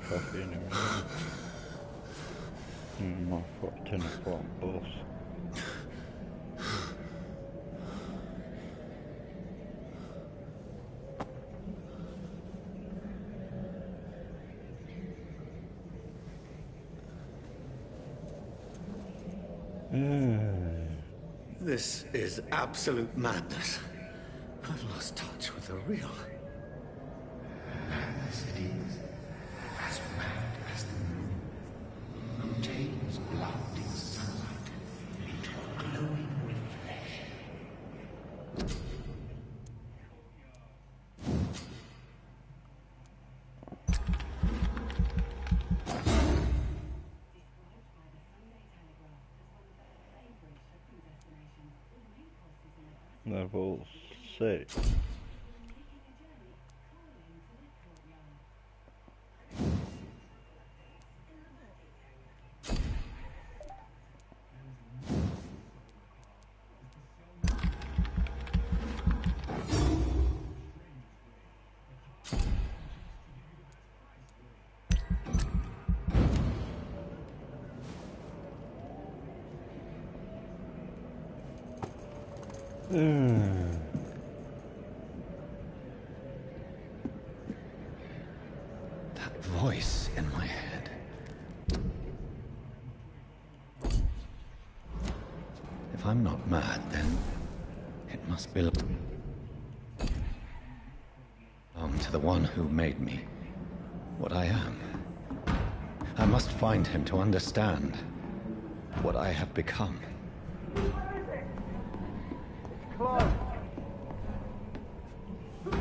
coffee in a minute. My 10 o'clock bus. This is absolute madness. I've lost touch with the real. Madness it is, as mad as the moon, who takes blood in sunlight into a glowing reflection. Level 6. That voice in my head. If I'm not mad, then it must belong to the one who made me what I am. I must find him to understand what I have become.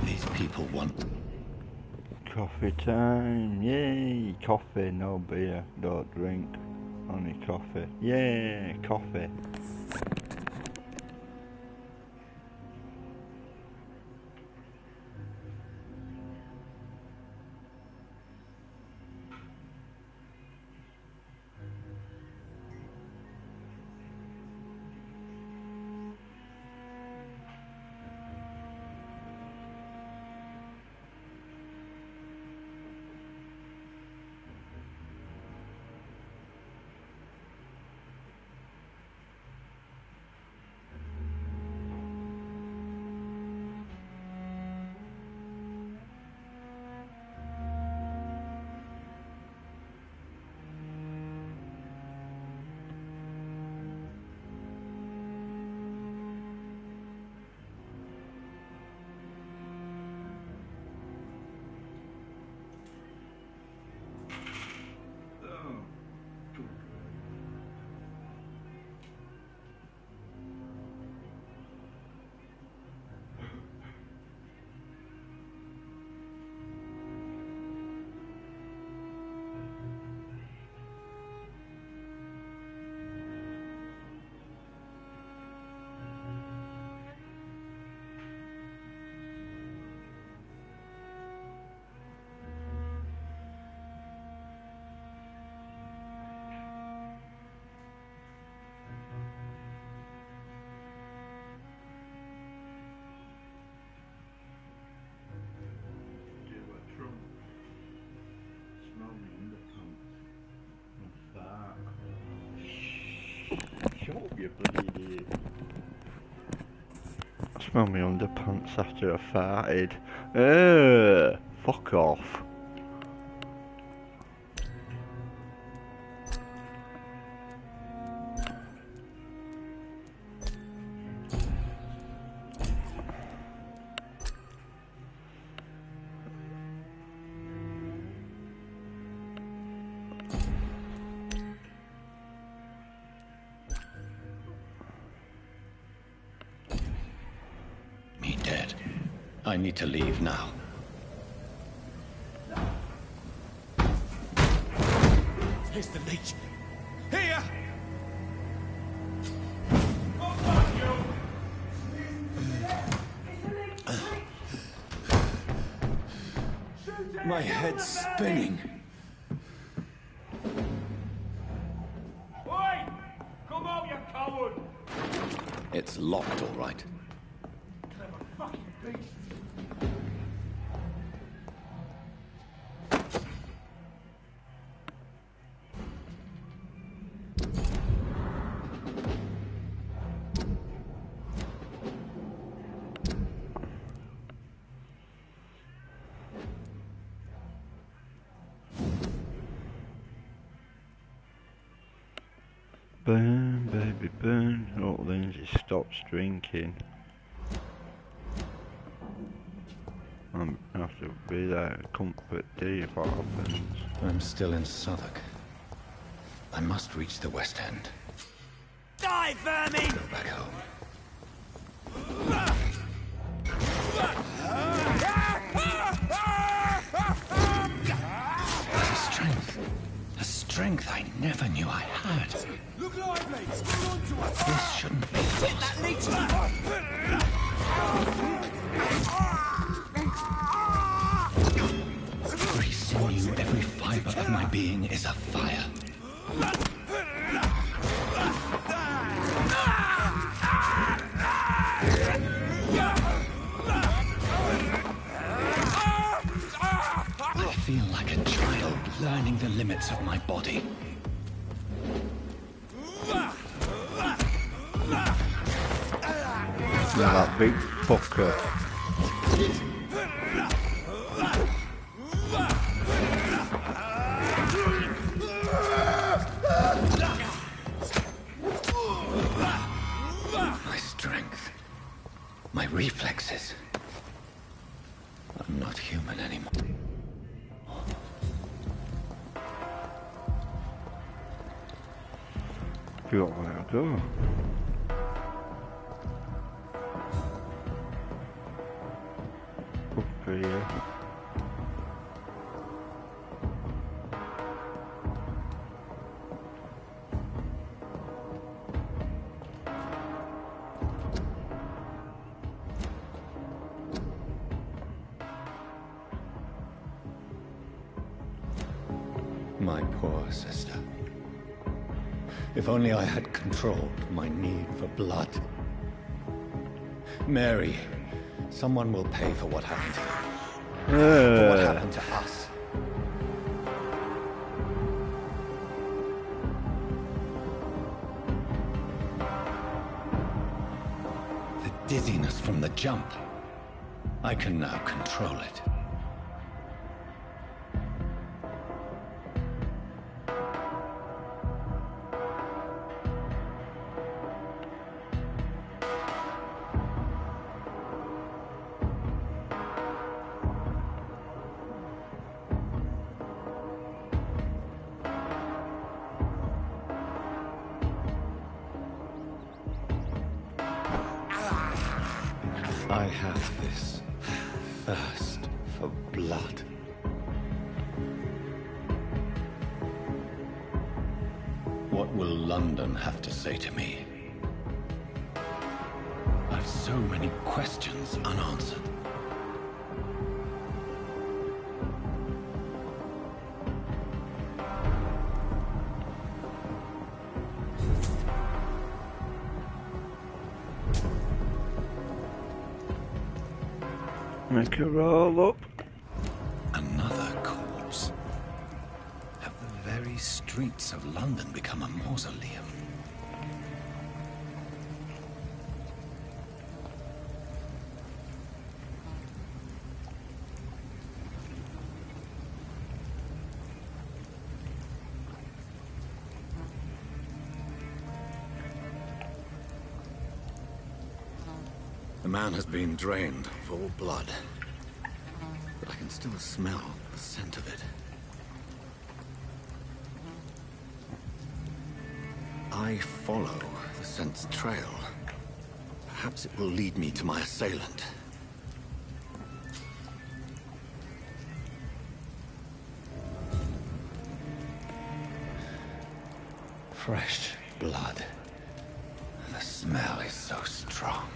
These people want... Coffee time, yay! Coffee, no beer, don't drink, only coffee. Yay, coffee. Shut up, you bloody idiot. I smell my underpants after I farted. Fuck off. Me dead. I need to leave now. Here's the leech. Here! My head's spinning. Oi! Come out, you coward! It's locked, all right. Clever fucking beast! Burn, baby, burn. Oh, Lindsay stops drinking. I have to be there to comfort tea if what happens. I'm still in Southwark. I must reach the West End. Die, vermin! Go back home. A strength I never knew I had. Look lively! Spin onto us! This shouldn't be Get that leech! Every sinew, every fiber of my being is afire. I feel like a child learning the limits of my body. Yeah, that big fucker. My strength. My reflexes. I'm not human anymore. Feel where to go. Up here. My poor sister. If only I had controlled my need for blood. Mary, someone will pay for what happened to you. For what happened to us. The dizziness from the jump. I can now control it. I have this thirst for blood. What will London have to say to me? I've so many questions unanswered. Make a roll up. Another corpse. Have the very streets of London become a mausoleum? The man has been drained of all blood, but I can still smell the scent of it. I follow the scent's trail. Perhaps it will lead me to my assailant. Fresh blood. The smell is so strong.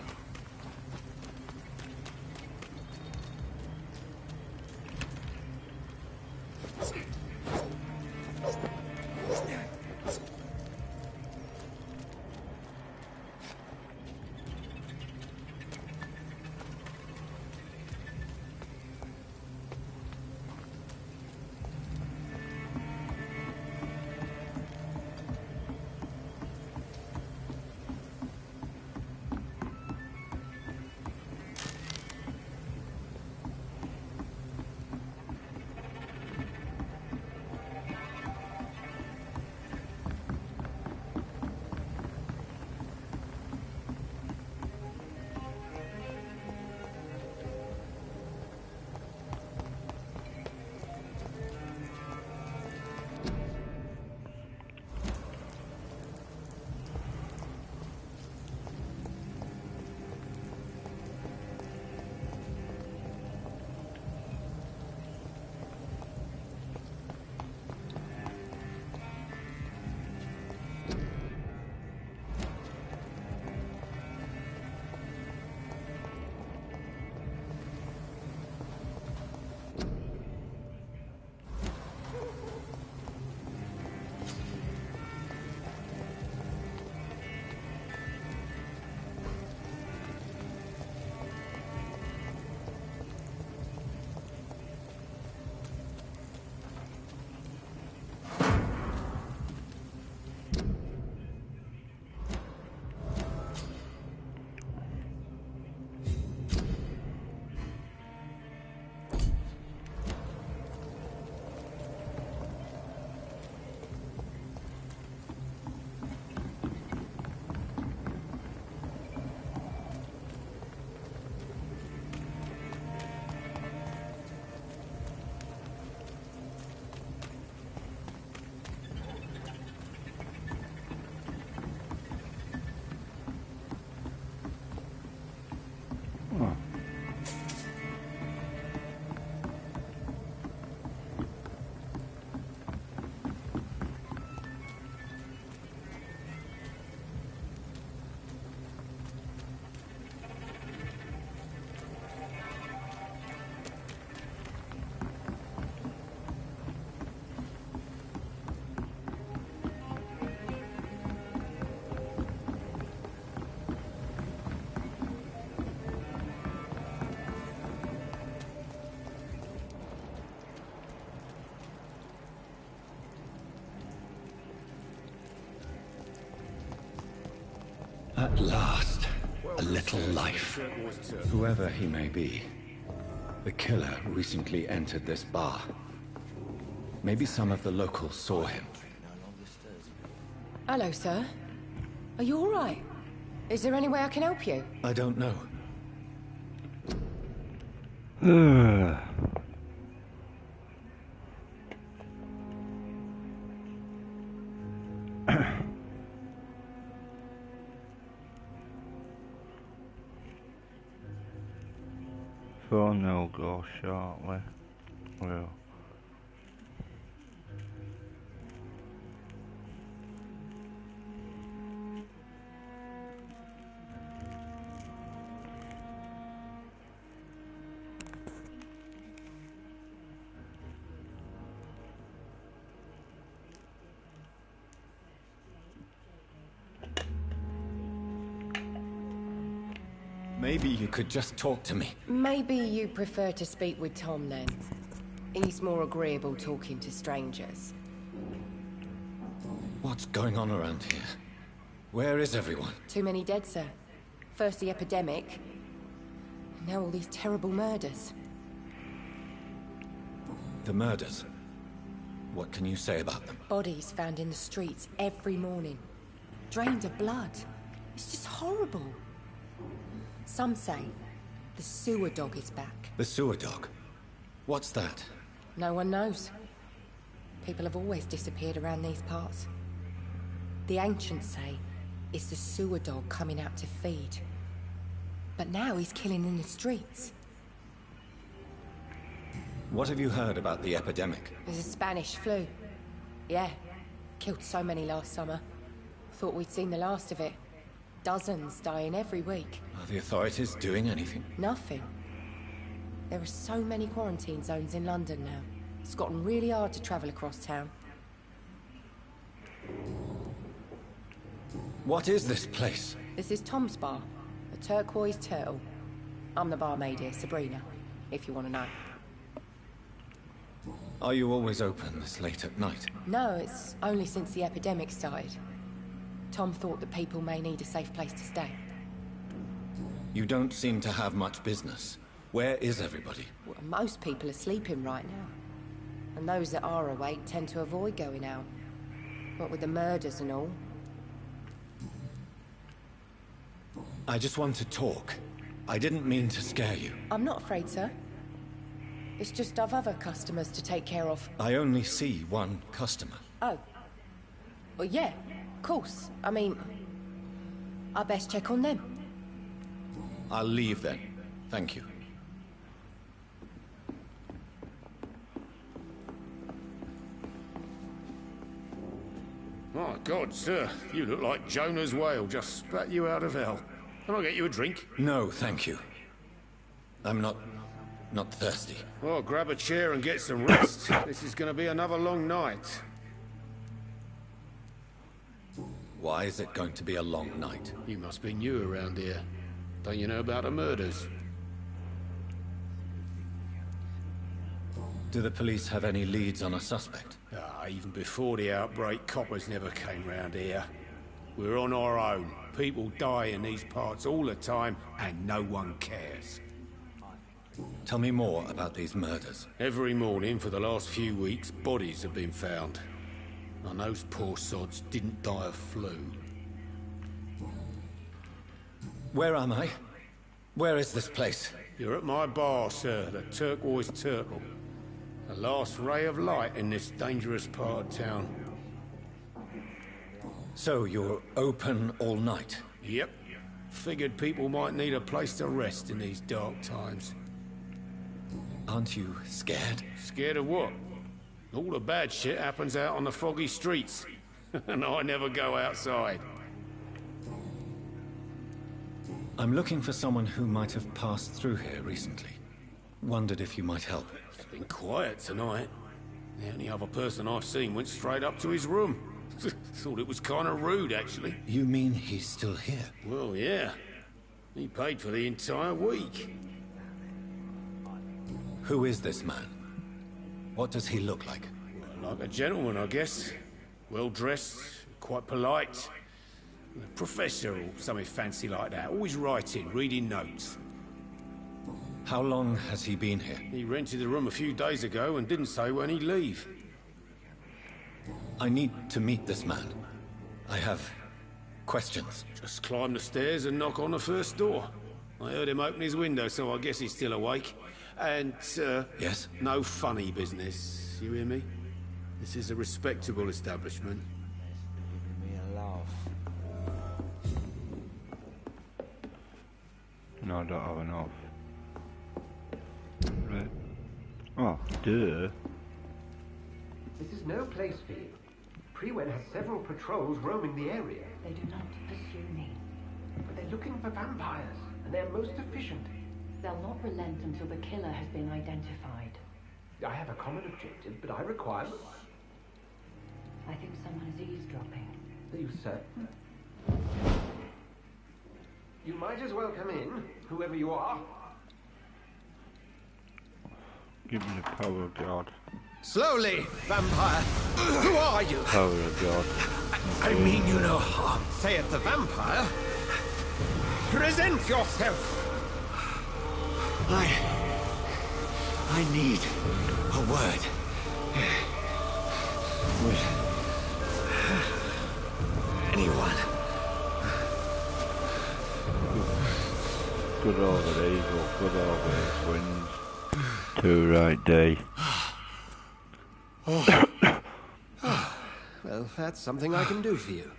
At last, a little life. Whoever he may be, the killer recently entered this bar. Maybe some of the locals saw him. Hello, sir. Are you all right? Is there any way I can help you? I don't know. Phone will go shortly. Well. Maybe you could just talk to me. Maybe you prefer to speak with Tom then. He's more agreeable talking to strangers. What's going on around here? Where is everyone? Too many dead, sir. First the epidemic, now all these terrible murders. The murders. What can you say about them? Bodies found in the streets every morning. Drained of blood. It's just horrible. Some say the sewer dog is back. The sewer dog? What's that? No one knows. People have always disappeared around these parts. The ancients say it's the sewer dog coming out to feed. But now he's killing in the streets. What have you heard about the epidemic? There's a Spanish flu. Yeah, killed so many last summer. Thought we'd seen the last of it. Dozens dying every week. Are the authorities doing anything? Nothing. There are so many quarantine zones in London now. It's gotten really hard to travel across town. What is this place? This is Tom's bar, the Turquoise Turtle. I'm the barmaid here, Sabrina, if you want to know. Are you always open this late at night? No, it's only since the epidemic started. Tom thought that people may need a safe place to stay. You don't seem to have much business. Where is everybody? Well, most people are sleeping right now. And those that are awake tend to avoid going out. What with the murders and all. I just want to talk. I didn't mean to scare you. I'm not afraid, sir. It's just I've other customers to take care of. I only see one customer. Oh. Well, yeah, of course. I mean, I best check on them. I'll leave then. Thank you. My God, sir, you look like Jonah's whale just spat you out of hell. Can I get you a drink? No, thank you. I'm not thirsty. Well, grab a chair and get some rest. This is going to be another long night. Why is it going to be a long night? You must be new around here. Don't you know about the murders? Do the police have any leads on a suspect? Even before the outbreak, coppers never came round here. We're on our own. People die in these parts all the time, and no one cares. Tell me more about these murders. Every morning for the last few weeks, bodies have been found. And those poor sods didn't die of flu. Where am I? Where is this place? You're at my bar, sir, the Turquoise Turtle. The last ray of light in this dangerous part of town. So you're open all night? Yep. Figured people might need a place to rest in these dark times. Aren't you scared? Scared of what? All the bad shit happens out on the foggy streets. And I never go outside. I'm looking for someone who might have passed through here recently. Wondered if you might help. It's been quiet tonight. The only other person I've seen went straight up to his room. Thought it was kind of rude, actually. You mean he's still here? Well, yeah. He paid for the entire week. Who is this man? What does he look like? Well, like a gentleman, I guess. Well dressed, quite polite. A professor or something fancy like that. Always writing, reading notes. How long has he been here? He rented the room a few days ago and didn't say when he'd leave. I need to meet this man. I have questions. Just climb the stairs and knock on the first door. I heard him open his window, so I guess he's still awake. And, Yes? no funny business. You hear me? This is a respectable establishment. No, I don't have enough. Right. Oh, duh. This is no place for you. Prewen has several patrols roaming the area. They do not pursue me. But they're looking for vampires, and they're most efficient. They'll not relent until the killer has been identified. I have a common objective, but I require... I think someone is eavesdropping. Are you certain? You might as well come in, whoever you are. Give me the power of God. Slowly, vampire. Who are you? Power of God. I mean you no harm, saith the vampire. Present yourself. I need a word. With anyone. Good over evil, good over his wins. Too right day. Well, that's something I can do for you.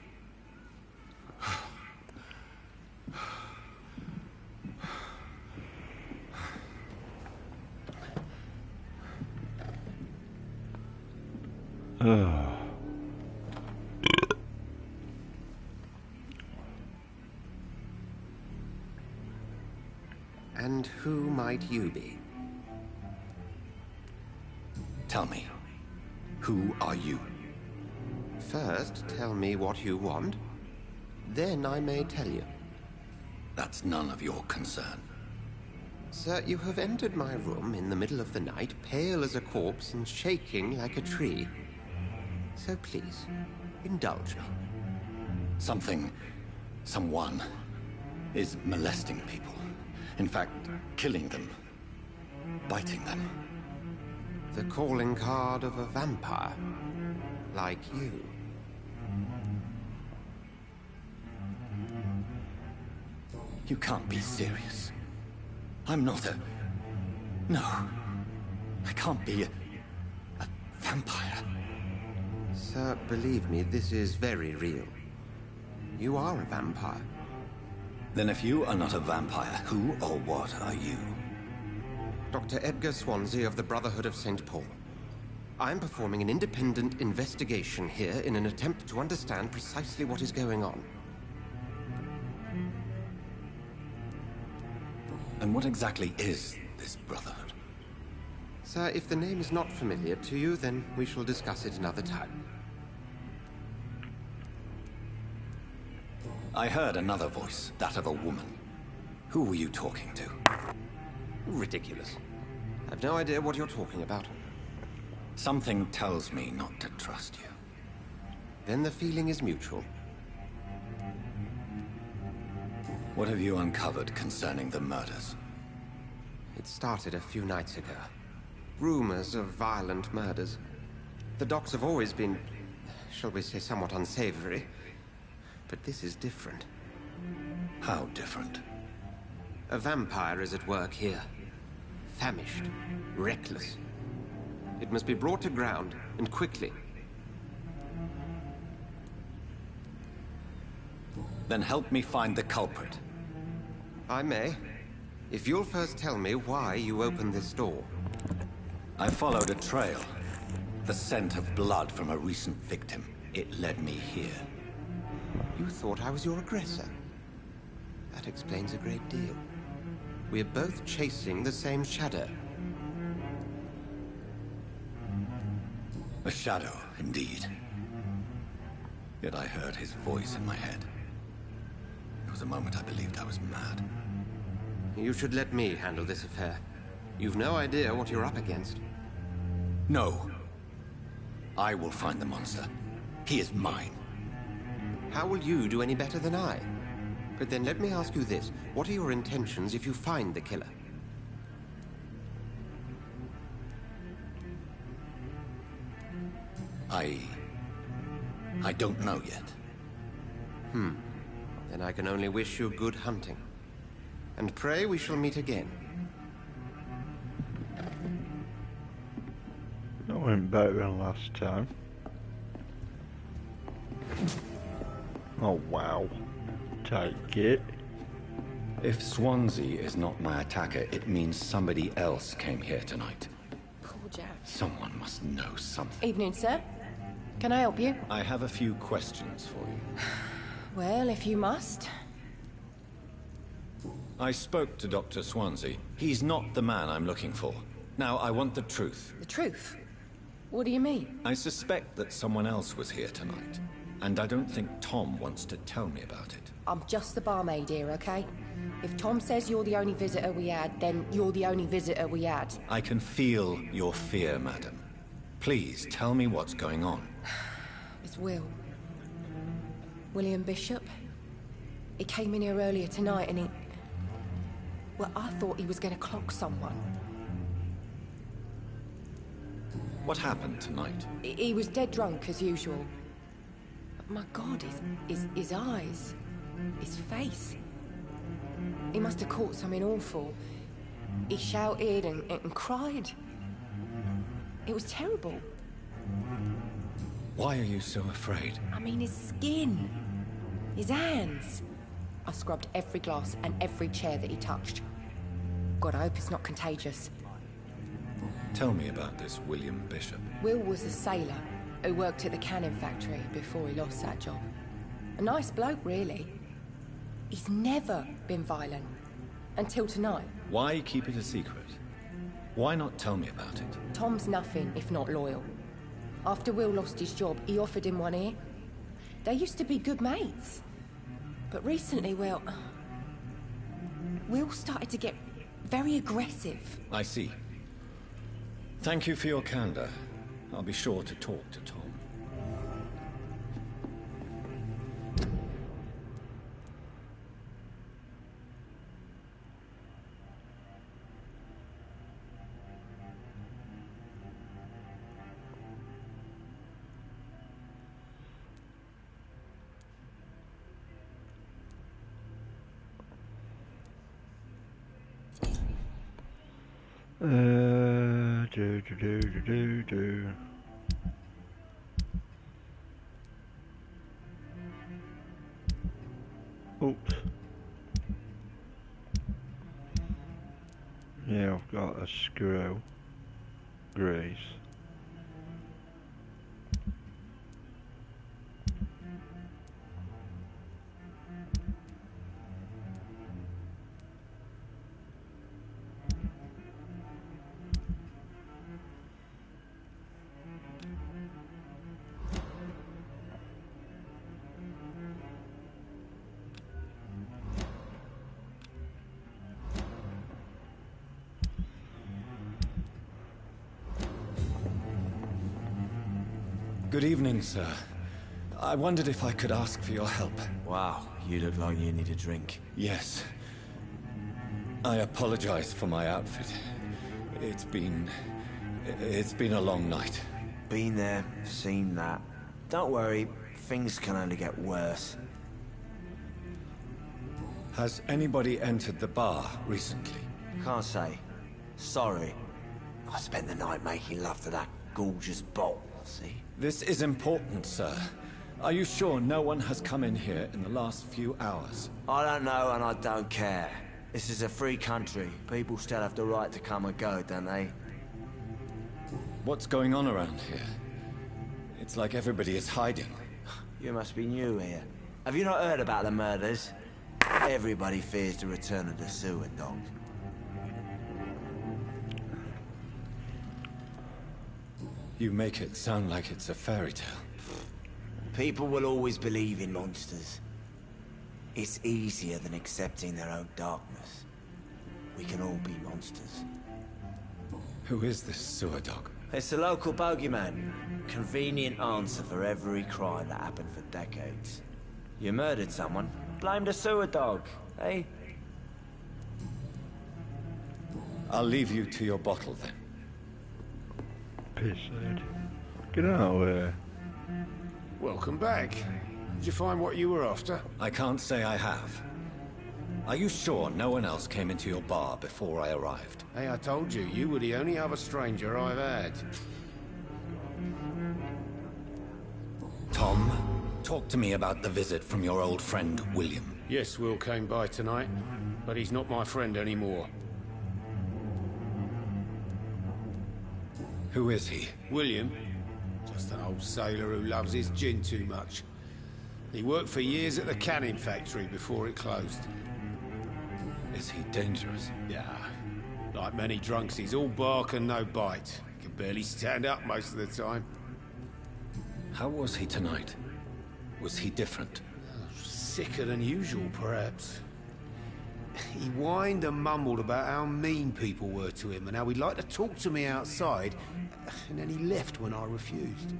And who might you be? Tell me, who are you? First, tell me what you want. Then I may tell you. That's none of your concern. Sir, you have entered my room in the middle of the night, pale as a corpse and shaking like a tree. So please, indulge me. Someone is molesting people. In fact, killing them. Biting them. The calling card of a vampire. Like you. You can't be serious. I'm not a... No. I can't be a vampire. Sir, believe me, this is very real. You are a vampire. Then if you are not a vampire, who or what are you? Dr. Edgar Swansea of the Brotherhood of St. Paul. I'm performing an independent investigation here in an attempt to understand precisely what is going on. And what exactly is this Brotherhood? Sir, if the name is not familiar to you, then we shall discuss it another time. I heard another voice, that of a woman. Who were you talking to? Ridiculous. I've no idea what you're talking about. Something tells me not to trust you. Then the feeling is mutual. What have you uncovered concerning the murders? It started a few nights ago. Rumors of violent murders. The docs have always been, shall we say, somewhat unsavory. But this is different. How different? A vampire is at work here. Famished. Reckless. It must be brought to ground, and quickly. Then help me find the culprit. I may, if you'll first tell me why you opened this door. I followed a trail. The scent of blood from a recent victim. It led me here. You thought I was your aggressor. That explains a great deal. We're both chasing the same shadow. A shadow, indeed. Yet I heard his voice in my head. There was a moment I believed I was mad. You should let me handle this affair. You've no idea what you're up against. No. I will find the monster. He is mine. How will you do any better than I? But then let me ask you this. What are your intentions if you find the killer? I don't know yet. Then I can only wish you good hunting. And pray we shall meet again. That went better than last time. Oh wow. Take it. If Swansea is not my attacker, it means somebody else came here tonight. Poor Jack. Someone must know something. Evening, sir. Can I help you? I have a few questions for you. Well, if you must. I spoke to Dr. Swansea. He's not the man I'm looking for. Now, I want the truth. The truth? What do you mean? I suspect that someone else was here tonight. And I don't think Tom wants to tell me about it. I'm just the barmaid here, okay? If Tom says you're the only visitor we had, then you're the only visitor we had. I can feel your fear, madam. Please, tell me what's going on. It's Will. William Bishop. He came in here earlier tonight and he... Well, I thought he was going to clock someone. What happened tonight? He was dead drunk, as usual. But my God, his eyes... his face... He must have caught something awful. He shouted and cried. It was terrible. Why are you so afraid? I mean, his skin. His hands. I scrubbed every glass and every chair that he touched. God, I hope it's not contagious. Tell me about this William Bishop. Will was a sailor who worked at the cannon factory before he lost that job. A nice bloke, really. He's never been violent. Until tonight. Why keep it a secret? Why not tell me about it? Tom's nothing if not loyal. After Will lost his job, he offered him one ear. They used to be good mates. But recently, well... Will started to get very aggressive. I see. Thank you for your candor. I'll be sure to talk to Tom. Do. Oops. Yeah, I've got a screw. Grease. Good evening, sir. I wondered if I could ask for your help. Wow, you look like you need a drink. Yes. I apologize for my outfit. It's been a long night. Been there, seen that. Don't worry, things can only get worse. Has anybody entered the bar recently? Can't say. Sorry. I spent the night making love to that gorgeous bottle, see? This is important, sir. Are you sure no one has come in here in the last few hours? I don't know and I don't care. This is a free country. People still have the right to come and go, don't they? What's going on around here? It's like everybody is hiding. You must be new here. Have you not heard about the murders? Everybody fears the return of the sewer dog. You make it sound like it's a fairy tale. People will always believe in monsters. It's easier than accepting their own darkness. We can all be monsters. Who is this sewer dog? It's a local bogeyman. Convenient answer for every crime that happened for decades. You murdered someone. Blamed a sewer dog, eh? I'll leave you to your bottle then. Pisshead. Get out of here. Welcome back. Did you find what you were after? I can't say I have. Are you sure no one else came into your bar before I arrived? Hey, I told you, you were the only other stranger I've had. Tom, talk to me about the visit from your old friend, William. Yes, Will came by tonight, but he's not my friend anymore. Who is he? William? Just an old sailor who loves his gin too much. He worked for years at the canning factory before it closed. Is he dangerous? Yeah. Like many drunks, he's all bark and no bite. Can barely stand up most of the time. How was he tonight? Was he different? Sicker than usual, perhaps. He whined and mumbled about how mean people were to him and how he'd like to talk to me outside, and then he left when I refused.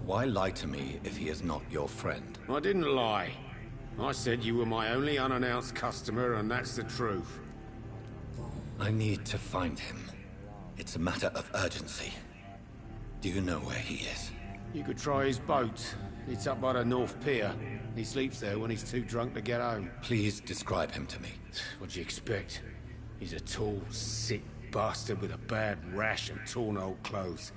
Why lie to me if he is not your friend? I didn't lie. I said you were my only unannounced customer, and that's the truth. I need to find him. It's a matter of urgency. Do you know where he is? You could try his boat. It's up by the North Pier. He sleeps there when he's too drunk to get home. Please describe him to me. What do you expect? He's a tall, sick bastard with a bad rash and torn old clothes.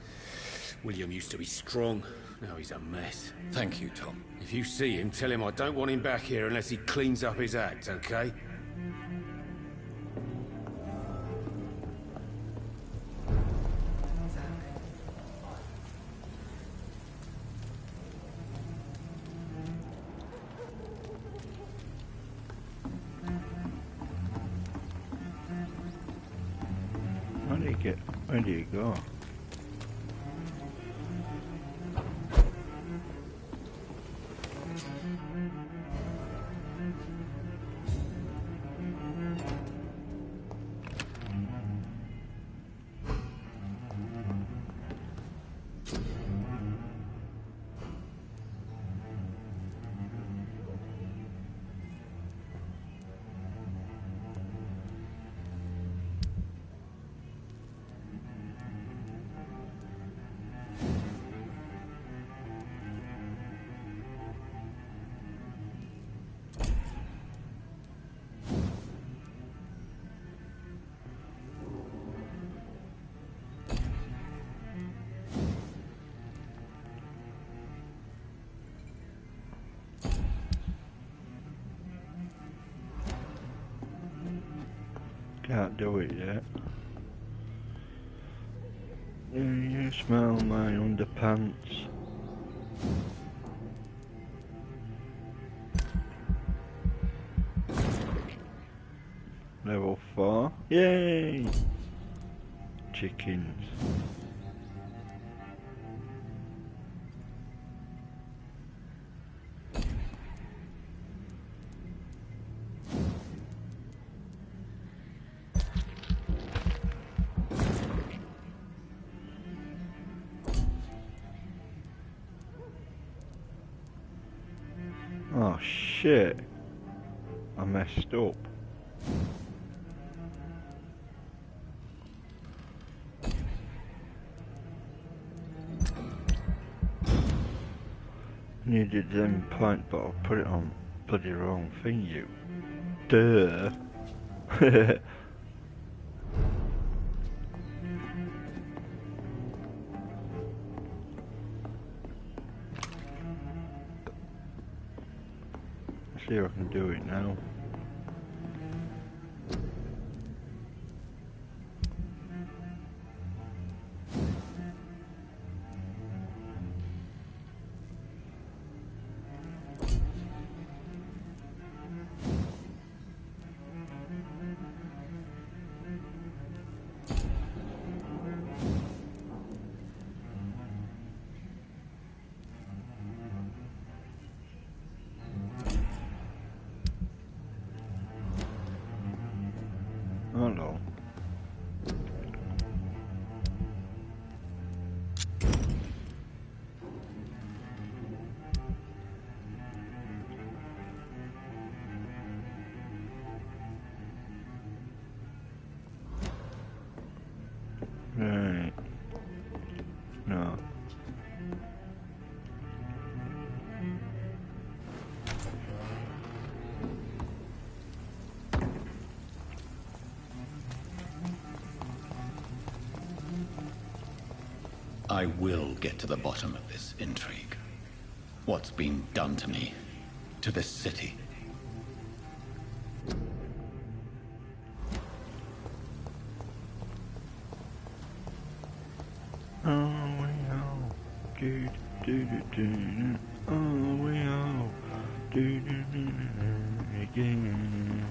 William used to be strong. Now he's a mess. Thank you, Tom. If you see him, tell him I don't want him back here unless he cleans up his act, okay? Where do you go? Can't do it yet. You smell my underpants. Level 4. Yay! Chickens. Oh shit, I messed up. Needed them point, but I put it on bloody wrong thing, you. Duh. See if I can do it now. I will get to the bottom of this intrigue. What's been done to me, to this city. Oh, we all do do do do. Oh, we all do do do do again.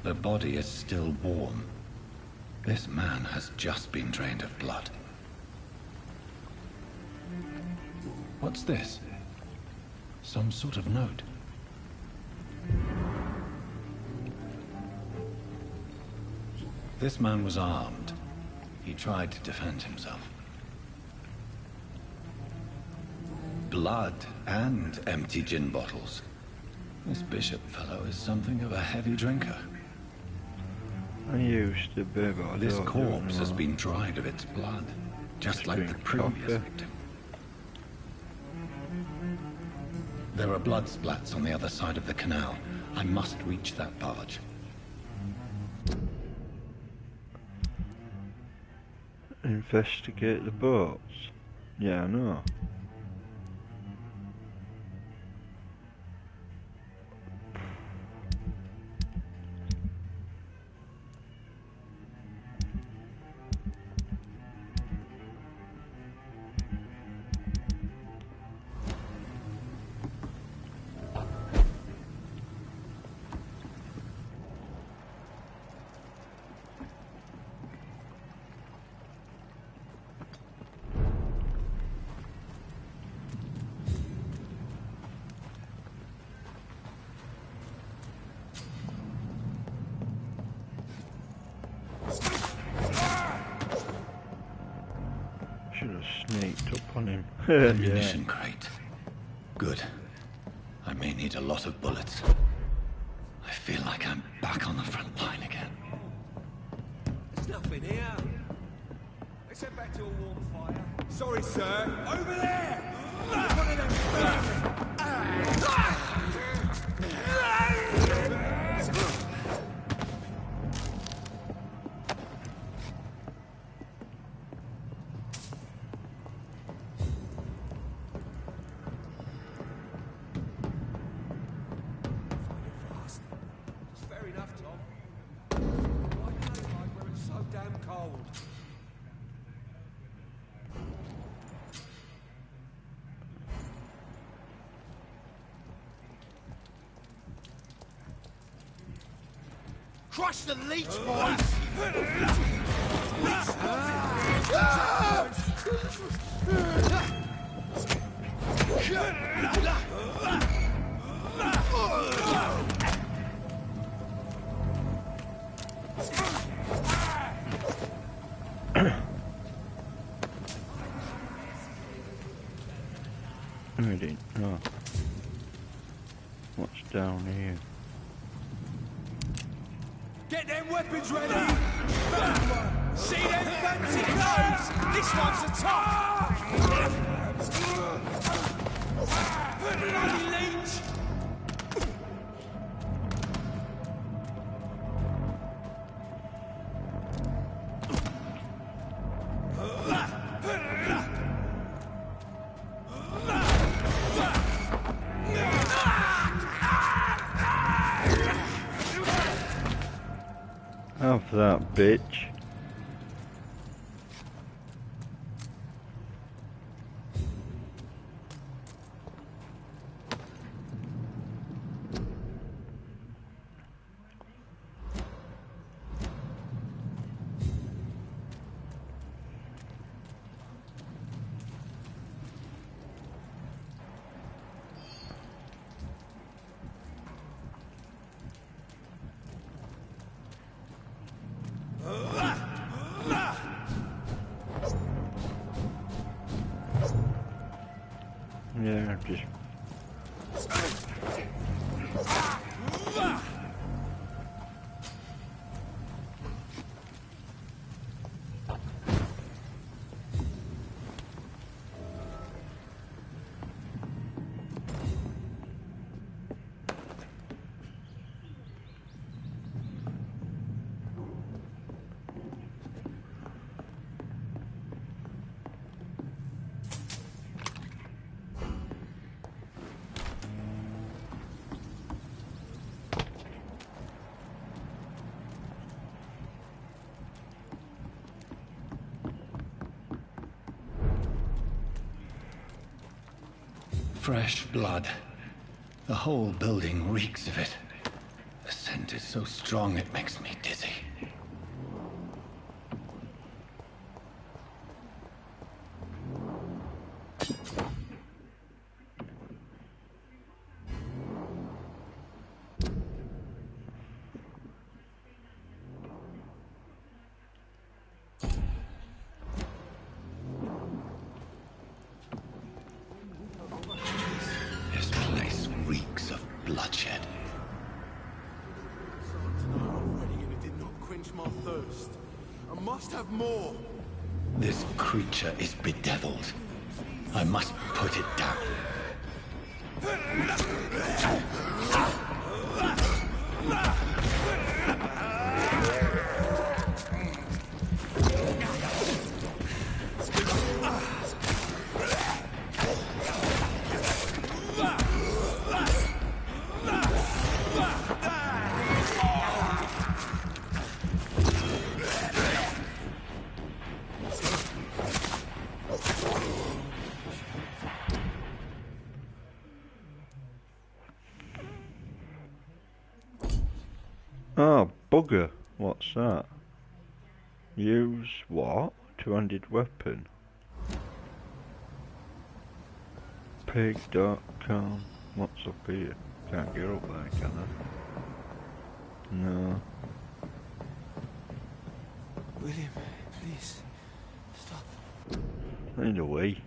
The body is still warm. This man has just been drained of blood. What's this? Some sort of note. This man was armed. He tried to defend himself. Blood and empty gin bottles. This bishop fellow is something of a heavy drinker. I used to be, but I This don't corpse know. has been dried of its blood, just like the Drink previous coffee. victim. There are blood splats on the other side of the canal. I must reach that barge. Investigate the boats. Yeah, I know. Should have sneaked up on him. Ammunition crate. Good. I may need a lot of bullets. I feel like I'm back on the front line again. There's nothing here. Let's head back to a warm fire. Sorry, sir. Over there! One of them. It's fair enough, Tom. Why do they like where it's so damn cold? Crush the leech, boys! I didn't know. What's down here? Get them weapons ready! See them fancy clothes? This one's a top! Bloody leech! Have that, bitch. Yeah, just Fresh blood. The whole building reeks of it. The scent is so strong it makes me dizzy. This place reeks of bloodshed. It did not quench my thirst. I must have more. This creature is bedeviled. I must put it down. Oh, bugger. What's that? Use what? Two-handed weapon. Pig.com. What's up here? Can't get up there, can I? No. William, please, stop. I need a wee.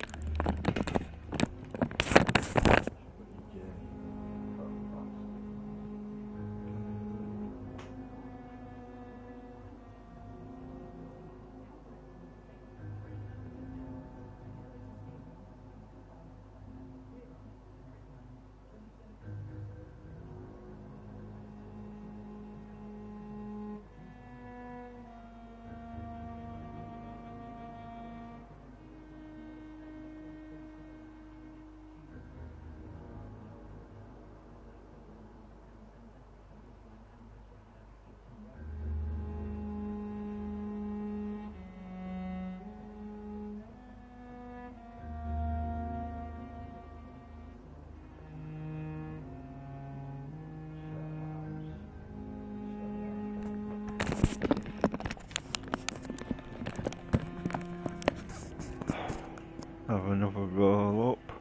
Have another roll up,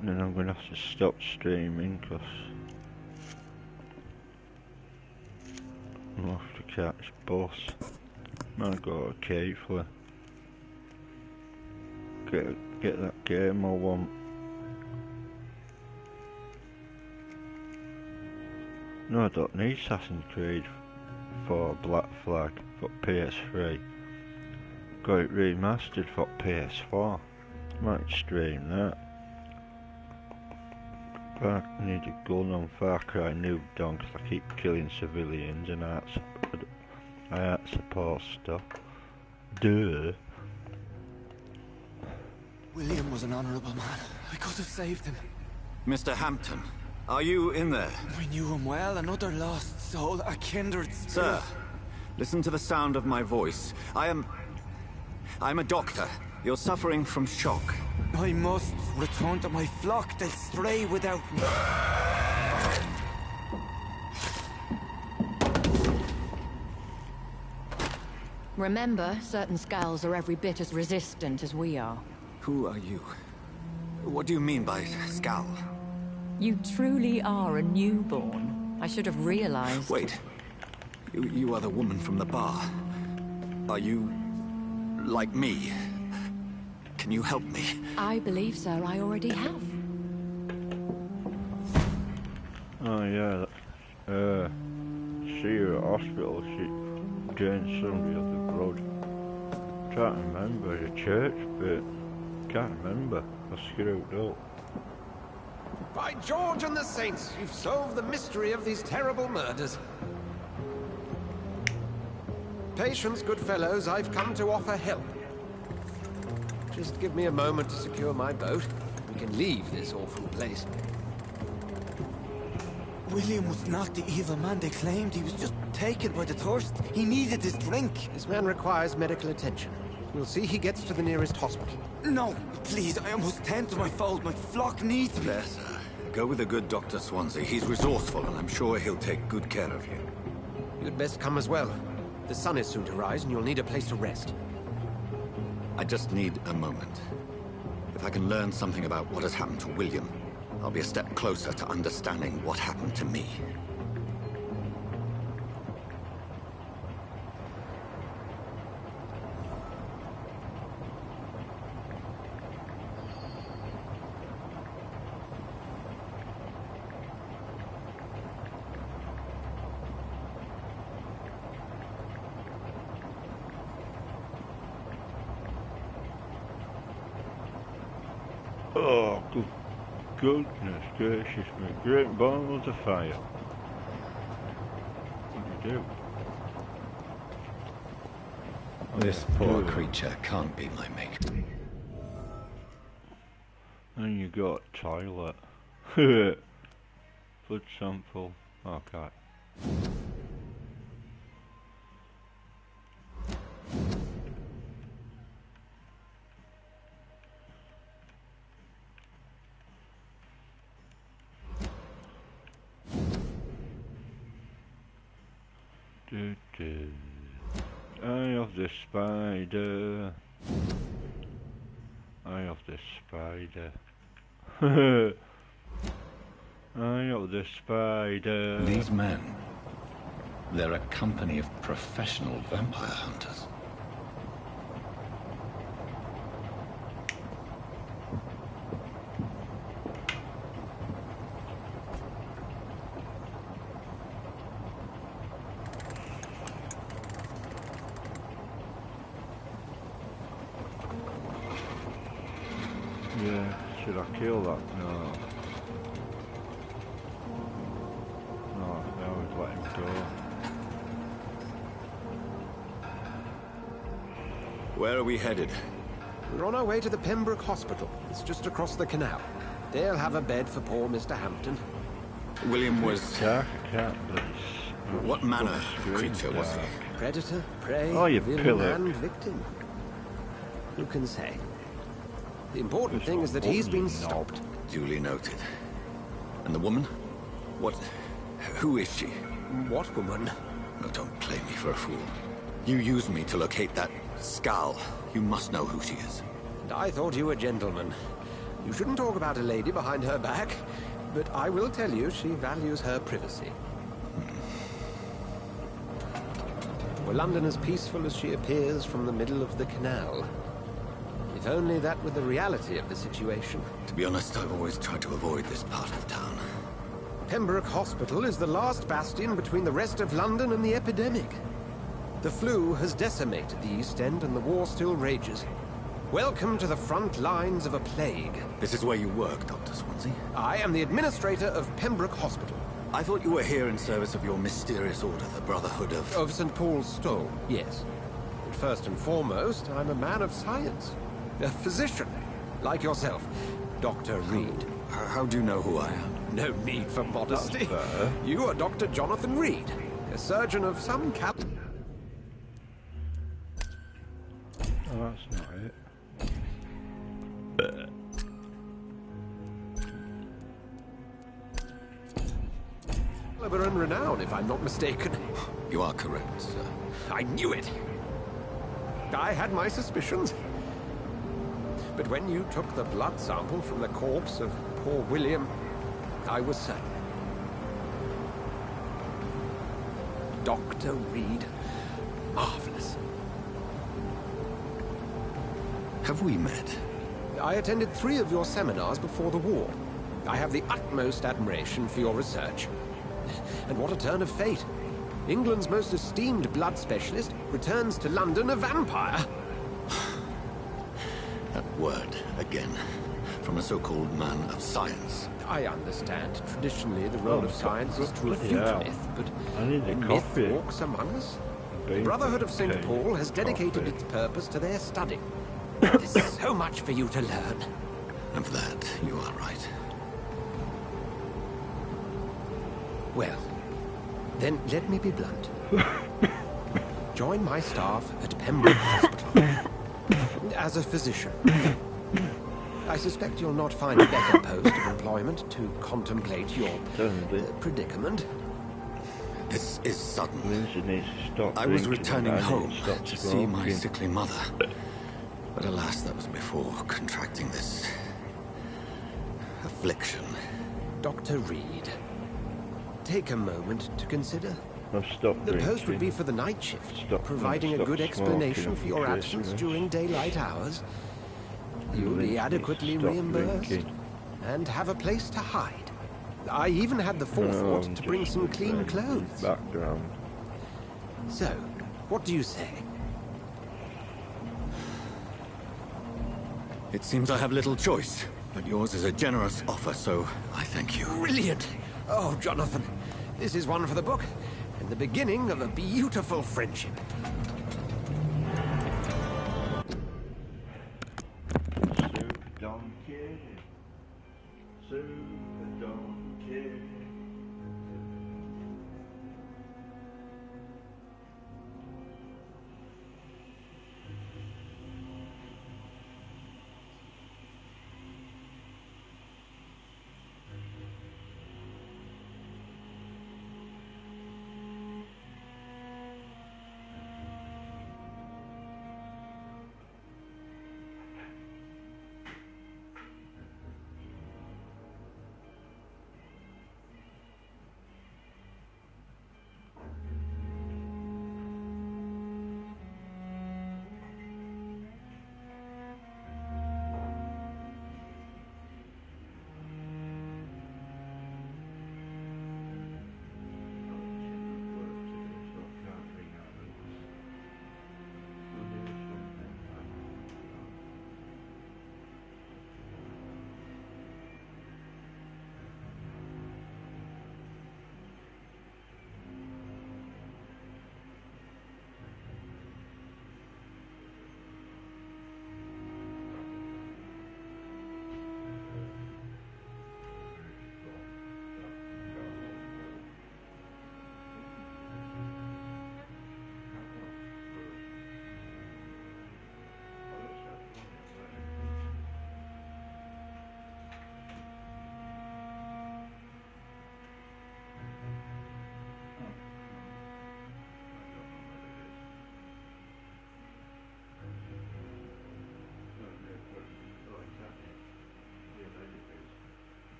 and then I'm gonna have to stop streaming because I'll have to catch bus. I'll go carefully. Get that game I want. No, I don't need Assassin's Creed 4 Black Flag for PS3. Got it remastered for PS4. Might stream that. But I need a gun on Far Cry New Dawn because I keep killing civilians and I ain't supposed to. Duh. William was an honorable man. I could have saved him. Mr. Hampton, are you in there? We knew him well, another lost soul, a kindred spirit. Sir, listen to the sound of my voice. I'm a doctor. You're suffering from shock. I must return to my flock. They'll stray without me. Remember, certain skulls are every bit as resistant as we are. Who are you? What do you mean by skull? You truly are a newborn. I should have realized. Wait. You are the woman from the bar. Are you like me? Can you help me? I believe so. I already have. Oh yeah, see her at hospital, she drained somebody of the blood. Trying to remember the church bit. Can't remember. I screwed up. By George and the Saints, you've solved the mystery of these terrible murders. Patience, good fellows, I've come to offer help. Just give me a moment to secure my boat. We can leave this awful place. William was not the evil man they claimed. He was just taken by the thirst. He needed his drink. This man requires medical attention. We'll see he gets to the nearest hospital. No, please, I almost tend to my fault. My flock needs me. There, sir. Go with the good Dr. Swansea. He's resourceful, and I'm sure he'll take good care of you. You'd best come as well. The sun is soon to rise, and you'll need a place to rest. I just need a moment. If I can learn something about what has happened to William, I'll be a step closer to understanding what happened to me. Oh, goodness gracious me. Great balls of fire. What do you do? This poor creature can't be my mate. And you got toilet. Blood sample. Okay. Eye of the spider. Eye of the spider. Eye of the spider. These men, they're a company of professional vampire hunters. Yeah, should I kill that? No. No, I always let him go. Where are we headed? We're on our way to the Pembroke Hospital. It's just across the canal. They'll have a bed for poor Mr. Hampton. William was... Dark cat, but What manner of creature was he? Predator, prey, Oh, you villain, pillock. and victim. Who can say? The important thing is that he's been stopped. Duly noted. And the woman? What... who is she? What woman? Oh, don't play me for a fool. You used me to locate that skull. You must know who she is. And I thought you a gentleman. You shouldn't talk about a lady behind her back, but I will tell you she values her privacy. Were London as peaceful as she appears from the middle of the canal? If only that were the reality of the situation. To be honest, I've always tried to avoid this part of town. Pembroke Hospital is the last bastion between the rest of London and the epidemic. The flu has decimated the East End and the war still rages. Welcome to the front lines of a plague. This is where you work, Dr. Swansea? I am the administrator of Pembroke Hospital. I thought you were here in service of your mysterious order, the Brotherhood of... Of St. Paul's Stole, yes. But first and foremost, I'm a man of science. A physician, like yourself, Dr. Reed. How do you know who I am? No need for modesty. You are Dr. Jonathan Reed, a surgeon of some oh, that's not it. caliber and renown, if I'm not mistaken. You are correct, sir. I knew it. I had my suspicions. But when you took the blood sample from the corpse of poor William, I was certain. Dr. Reed. Marvelous. Have we met? I attended 3 of your seminars before the war. I have the utmost admiration for your research. And what a turn of fate. England's most esteemed blood specialist returns to London a vampire. That word, again. From a so-called man of science. I understand. Traditionally, the role of science is to refute myth, but myth walks among us. The Brotherhood of St. Paul has dedicated its purpose to their study. There's so much for you to learn. Of that, you are right. Well, then let me be blunt. Join my staff at Pembroke Hospital. as a physician. I suspect you'll not find a better post of employment to contemplate your predicament. This is sudden. Lindsay needs to stop I was drinking returning and I home need stop to see my smoking. sickly mother. But alas, that was before contracting this affliction. Dr. Reed, take a moment to consider. I've stopped The drinking. post would be for the night shift, Stop- providing a stop good explanation smoking for your for absence Christmas. during daylight hours. You'll Lindsay be needs to adequately stop reimbursed drinking. and have a place to hide. I even had the forethought I'm to bring just some clean looking at clothes. the Background. So, what do you say? It seems I have little choice, but yours is a generous offer, so I thank you. Brilliant! Oh, Jonathan, this is one for the book, and the beginning of a beautiful friendship. Super donkey. Super donkey.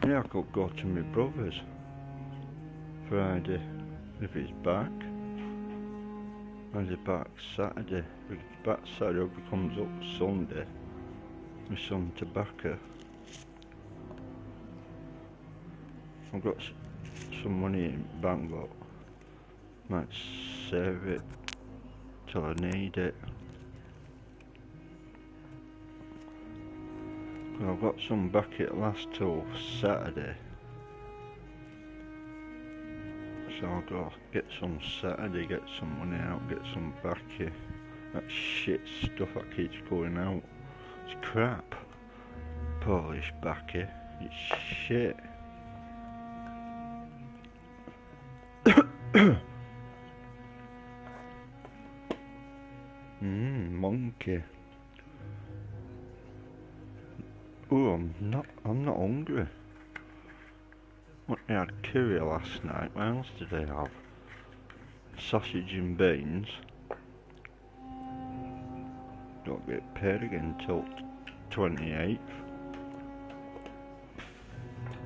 Yeah, I could go to my brother's Friday if he's back. And he's back Saturday. If he's back Saturday, if he comes up Sunday, with some tobacco. I've got some money in bank, but might save it till I need it. I've got some back it last till Saturday, so I'll go get some Saturday, get some money out, get some back here. That shit stuff that keeps going out, it's crap. Polish back here, it's shit. Monkey. Oh, I'm not hungry. I had curry last night. What else did I have? Sausage and beans. Don't get paid again till 28th.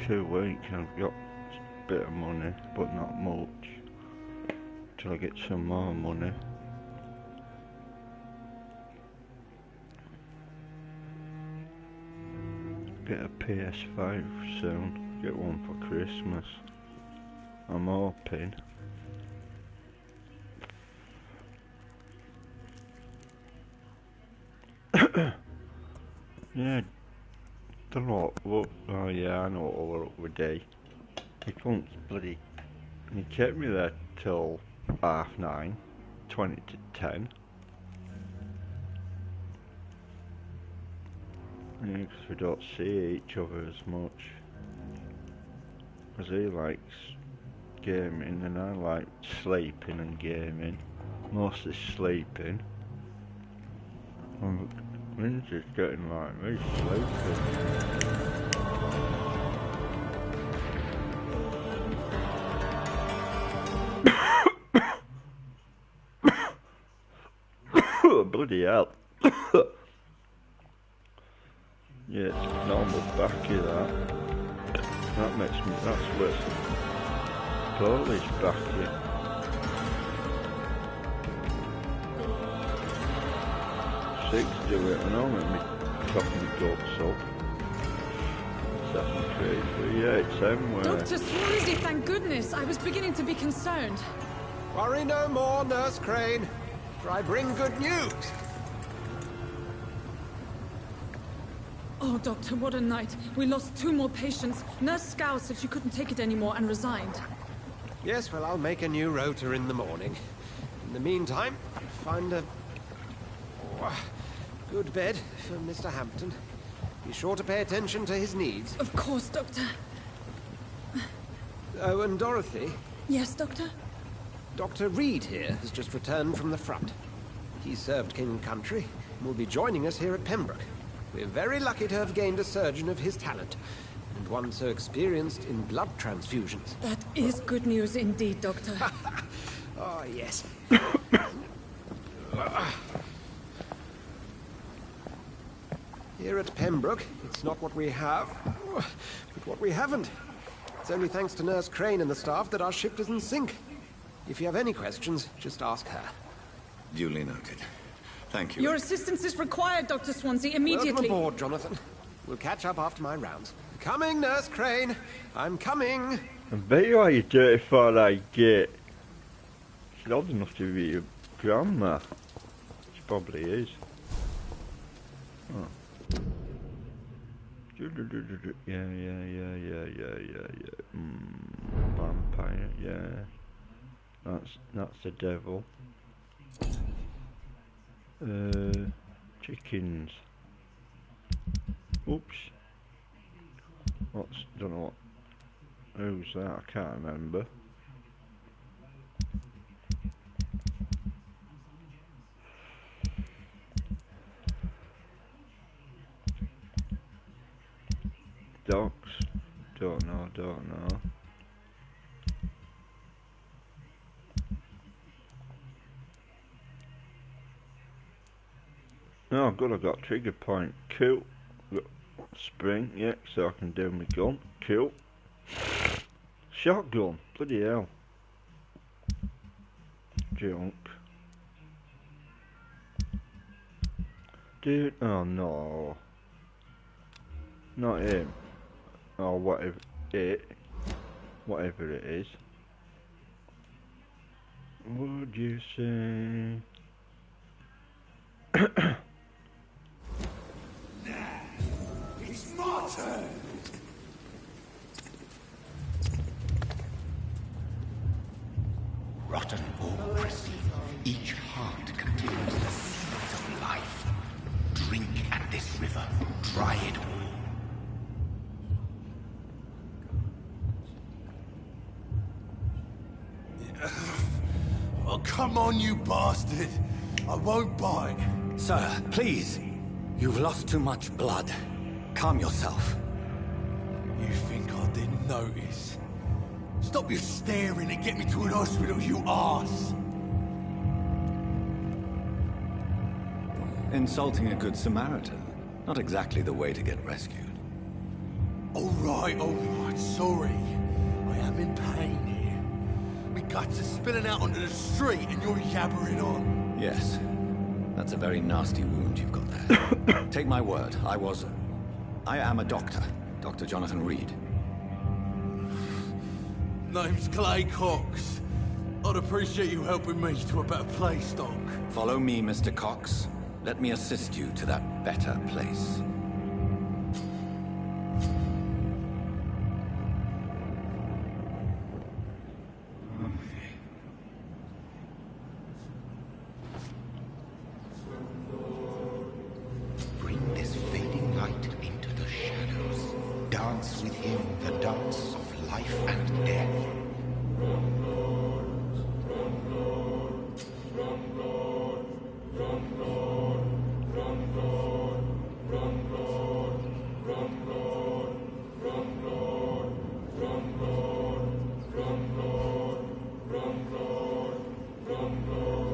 2 weeks I've got a bit of money, but not much. Till I get some more money. Get a PS5 soon. Get one for Christmas. I'm hoping. Yeah. Don't know what. Oh yeah, I know what we're up with day. He couldn't bloody. He kept me there till 9:30, 20 to 10. Yeah, because we don't see each other as much. Because he likes gaming and I like sleeping and gaming. Mostly sleeping. And Lindsay's getting like me, sleeping. Bloody hell. Yeah, it's normal backy that. That makes me, that's worse than Polish backy. Six do it, and I'll make me talking guts up. 7, 3, 3, 8, somewhere. Dr. Swansea, thank goodness. I was beginning to be concerned. Worry no more, Nurse Crane, for I bring good news. Oh, Doctor, what a night. We lost 2 more patients. Nurse Scow said she couldn't take it anymore and resigned. Yes, well, I'll make a new rota in the morning. In the meantime, find a good bed for Mr. Hampton. Be sure to pay attention to his needs. Of course, Doctor. Oh, and Dorothy? Yes, Doctor? Dr. Reed here has just returned from the front. He served King and Country and will be joining us here at Pembroke. We're very lucky to have gained a surgeon of his talent, and one so experienced in blood transfusions. That is good news indeed, Doctor. Oh, yes. Here at Pembroke, it's not what we have, but what we haven't. It's only thanks to Nurse Crane and the staff that our ship doesn't sink. If you have any questions, just ask her. Duly noted. Thank you. Your assistance is required, Dr. Swansea, immediately. Welcome aboard, Jonathan. We'll catch up after my rounds. Coming, Nurse Crane. I'm coming. I bet you are, you dirty fat I get. She's old enough to be your grandma. She probably is. Oh. Yeah. Vampire, yeah. That's the devil. Chickens. Oops. Don't know what. Who's that? I can't remember. Dogs. Don't know. Oh good, I got trigger point. Cool. spring, yeah, so I can do my gun. Cool. Shotgun, bloody hell. Junk. Dude, oh no. Not him. Or whatever whatever it is. Would you say? It's my turn! Rotten or pristine, each heart contains the seeds of life. Drink at this river, try it all. Oh, come on, you bastard! I won't bite. Sir, please. You've lost too much blood. Calm yourself. You think I didn't notice? Stop your staring and get me to an hospital, you arse! Insulting a good Samaritan. Not exactly the way to get rescued. Alright, sorry. I am in pain here. My guts are spilling out onto the street and you're yabbering on. Yes. That's a very nasty wound you've got there. Take my word, I am a doctor. Dr. Jonathan Reed. Name's Clay Cox. I'd appreciate you helping me to a better place, Doc. Follow me, Mr. Cox. Let me assist you to that better place. Bring this fading light into the shadows. Dance with him the dance of life and death.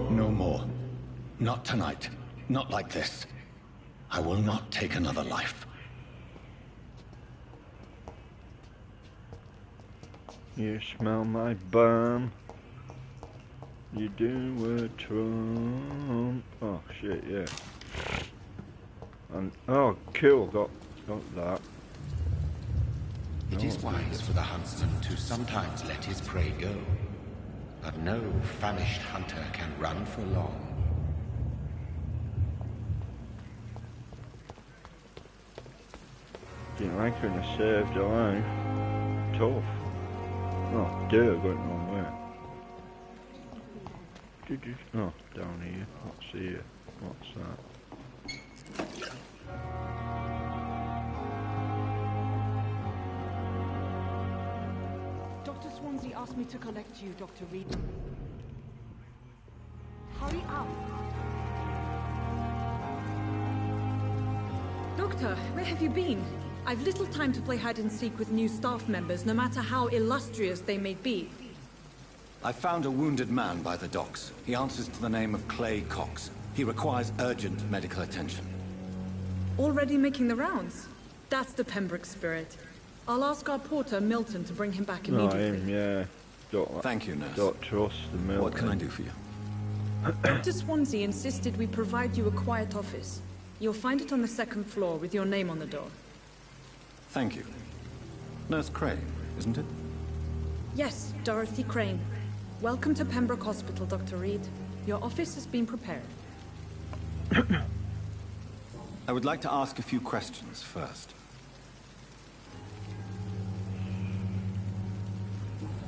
No more. Not tonight. Not like this. I will not take another life. You smell my bum. You do a Trump. Oh shit, yeah. And oh, cool. Got that. It is wise for the huntsman to sometimes let his prey go, but no famished hunter can run for long. Didn't like when I saved a life. Tough. Oh, dear, going the wrong way. Oh, down here. What's here? What's that? Dr. Swansea asked me to collect you, Dr. Reed. Hurry up. Doctor, where have you been? I've little time to play hide and seek with new staff members, no matter how illustrious they may be. I found a wounded man by the docks. He answers to the name of Clay Cox. He requires urgent medical attention. Already making the rounds? That's the Pembroke spirit. I'll ask our porter, Milton, to bring him back immediately. Him, yeah. Thank you, nurse. Don't trust the Milton. What can I do for you? Dr. Swansea insisted we provide you a quiet office. You'll find it on the second floor with your name on the door. Thank you. Nurse Crane, isn't it? Yes, Dorothy Crane. Welcome to Pembroke Hospital, Dr. Reed. Your office has been prepared. I would like to ask a few questions first.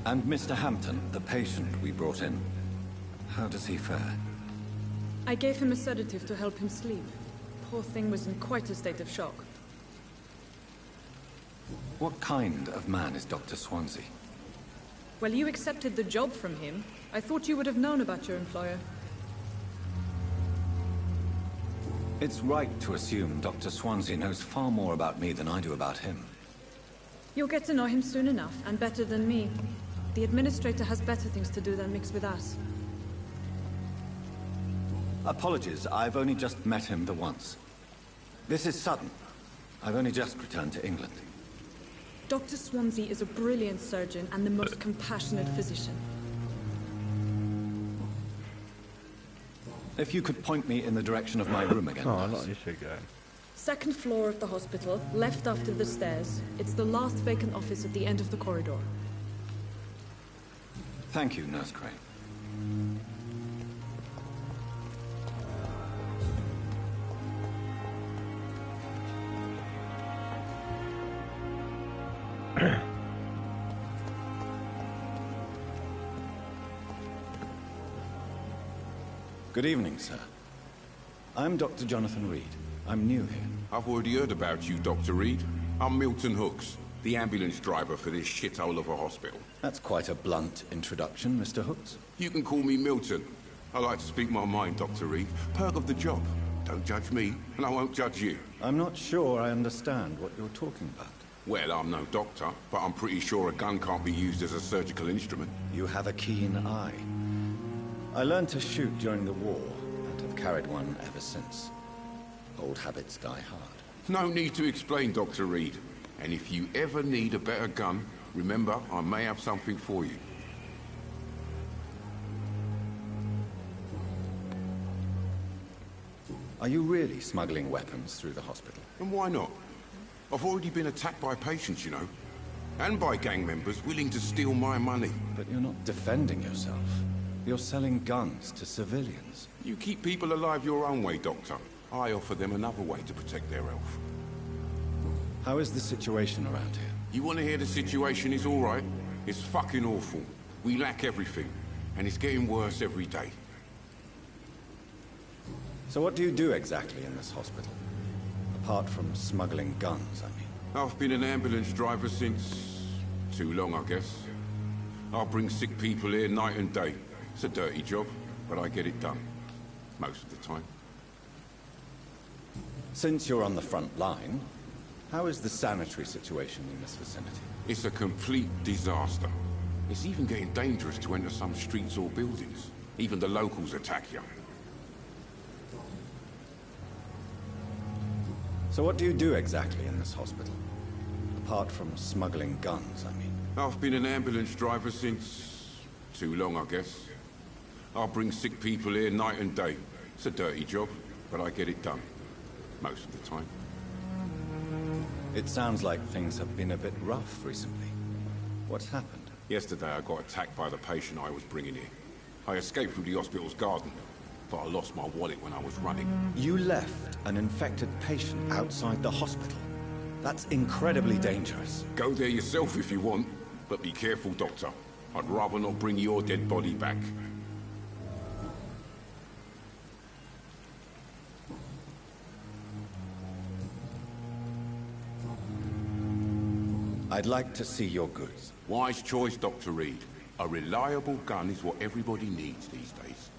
And Mr. Hampton, the patient we brought in, how does he fare? I gave him a sedative to help him sleep. Poor thing was in quite a state of shock. What kind of man is Dr. Swansea? Well, you accepted the job from him. I thought you would have known about your employer. It's right to assume Dr. Swansea knows far more about me than I do about him. You'll get to know him soon enough, and better than me. The administrator has better things to do than mix with us. Apologies, I've only just met him the once. This is sudden. I've only just returned to England. Dr. Swansea is a brilliant surgeon and the most compassionate physician. If you could point me in the direction of my room again. Oh, not this again. Second floor of the hospital, left after the stairs. It's the last vacant office at the end of the corridor. Thank you, Nurse Crane. Good evening, sir. I'm Dr. Jonathan Reed. I'm new here. I've already heard about you, Dr. Reed. I'm Milton Hooks, the ambulance driver for this shithole of a hospital. That's quite a blunt introduction, Mr. Hooks. You can call me Milton. I like to speak my mind, Dr. Reed. Perk of the job. Don't judge me, and I won't judge you. I'm not sure I understand what you're talking about. Well, I'm no doctor, but I'm pretty sure a gun can't be used as a surgical instrument. You have a keen eye. I learned to shoot during the war, and have carried one ever since. Old habits die hard. No need to explain, Dr. Reed. And if you ever need a better gun, remember, I may have something for you. Are you really smuggling weapons through the hospital? And why not? I've already been attacked by patients, you know. And by gang members willing to steal my money. But you're not defending yourself. You're selling guns to civilians. You keep people alive your own way, Doctor. I offer them another way to protect their health. How is the situation around here? You want to hear the situation is all right? It's fucking awful. We lack everything. And it's getting worse every day. So what do you do exactly in this hospital? Apart from smuggling guns, I mean. I've been an ambulance driver since... too long, I guess. I'll bring sick people here night and day. It's a dirty job, but I get it done. Most of the time. Since you're on the front line, how is the sanitary situation in this vicinity? It's a complete disaster. It's even getting dangerous to enter some streets or buildings. Even the locals attack you. So what do you do exactly in this hospital? Apart from smuggling guns, I mean. I've been an ambulance driver since... too long, I guess. I'll bring sick people here night and day. It's a dirty job, but I get it done. Most of the time. It sounds like things have been a bit rough recently. What's happened? Yesterday I got attacked by the patient I was bringing here. I escaped through the hospital's garden, but I lost my wallet when I was running. You left an infected patient outside the hospital? That's incredibly dangerous. Go there yourself if you want, but be careful, Doctor. I'd rather not bring your dead body back. I'd like to see your goods. Wise choice, Dr. Reed. A reliable gun is what everybody needs these days.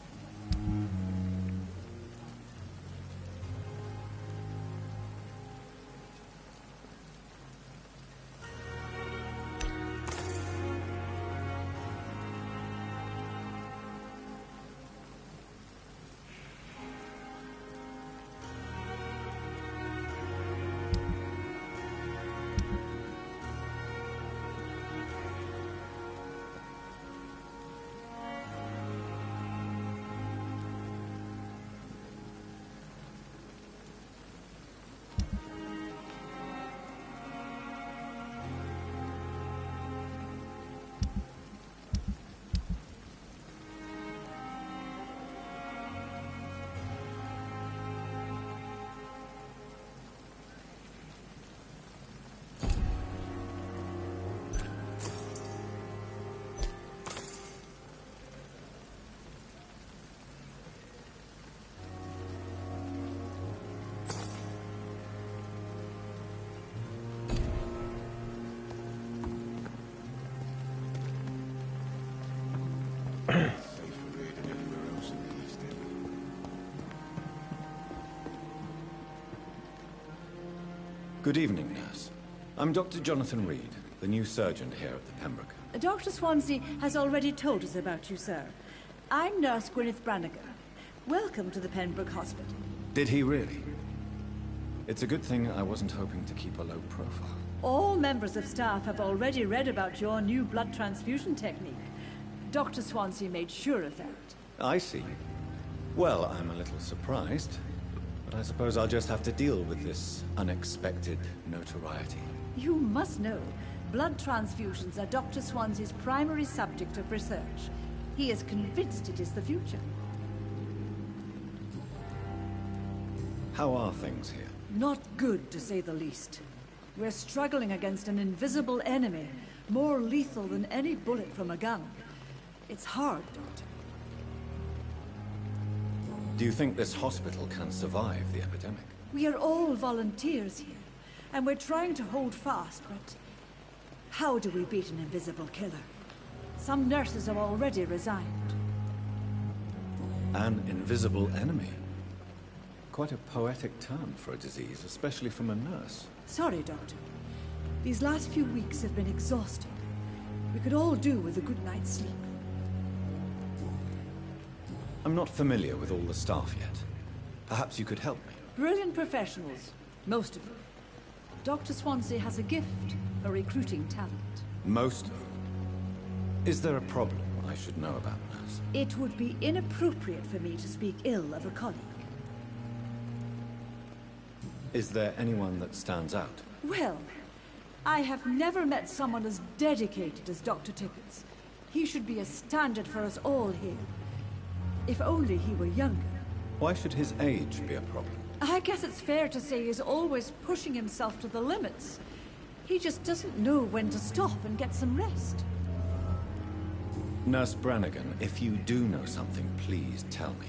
Good evening, nurse. I'm Dr. Jonathan Reed, the new surgeon here at the Pembroke. Dr. Swansea has already told us about you, sir. I'm Nurse Gwyneth Brannigan. Welcome to the Pembroke Hospital. Did he really? It's a good thing I wasn't hoping to keep a low profile. All members of staff have already read about your new blood transfusion technique. Dr. Swansea made sure of that. I see. Well, I'm a little surprised, but I suppose I'll just have to deal with this unexpected notoriety. You must know, blood transfusions are Dr. Swansea's primary subject of research. He is convinced it is the future. How are things here? Not good, to say the least. We're struggling against an invisible enemy, more lethal than any bullet from a gun. It's hard, Doctor. Do you think this hospital can survive the epidemic? We are all volunteers here, and we're trying to hold fast, but how do we beat an invisible killer? Some nurses have already resigned. An invisible enemy? Quite a poetic term for a disease, especially from a nurse. Sorry, Doctor. These last few weeks have been exhausting. We could all do with a good night's sleep. I'm not familiar with all the staff yet. Perhaps you could help me. Brilliant professionals, most of them. Dr. Swansea has a gift for recruiting talent. Most of them? Is there a problem I should know about, nurse? It would be inappropriate for me to speak ill of a colleague. Is there anyone that stands out? Well, I have never met someone as dedicated as Dr. Tippett. He should be a standard for us all here. If only he were younger. Why should his age be a problem? I guess it's fair to say he's always pushing himself to the limits. He just doesn't know when to stop and get some rest. Nurse Brannigan, if you do know something, please tell me.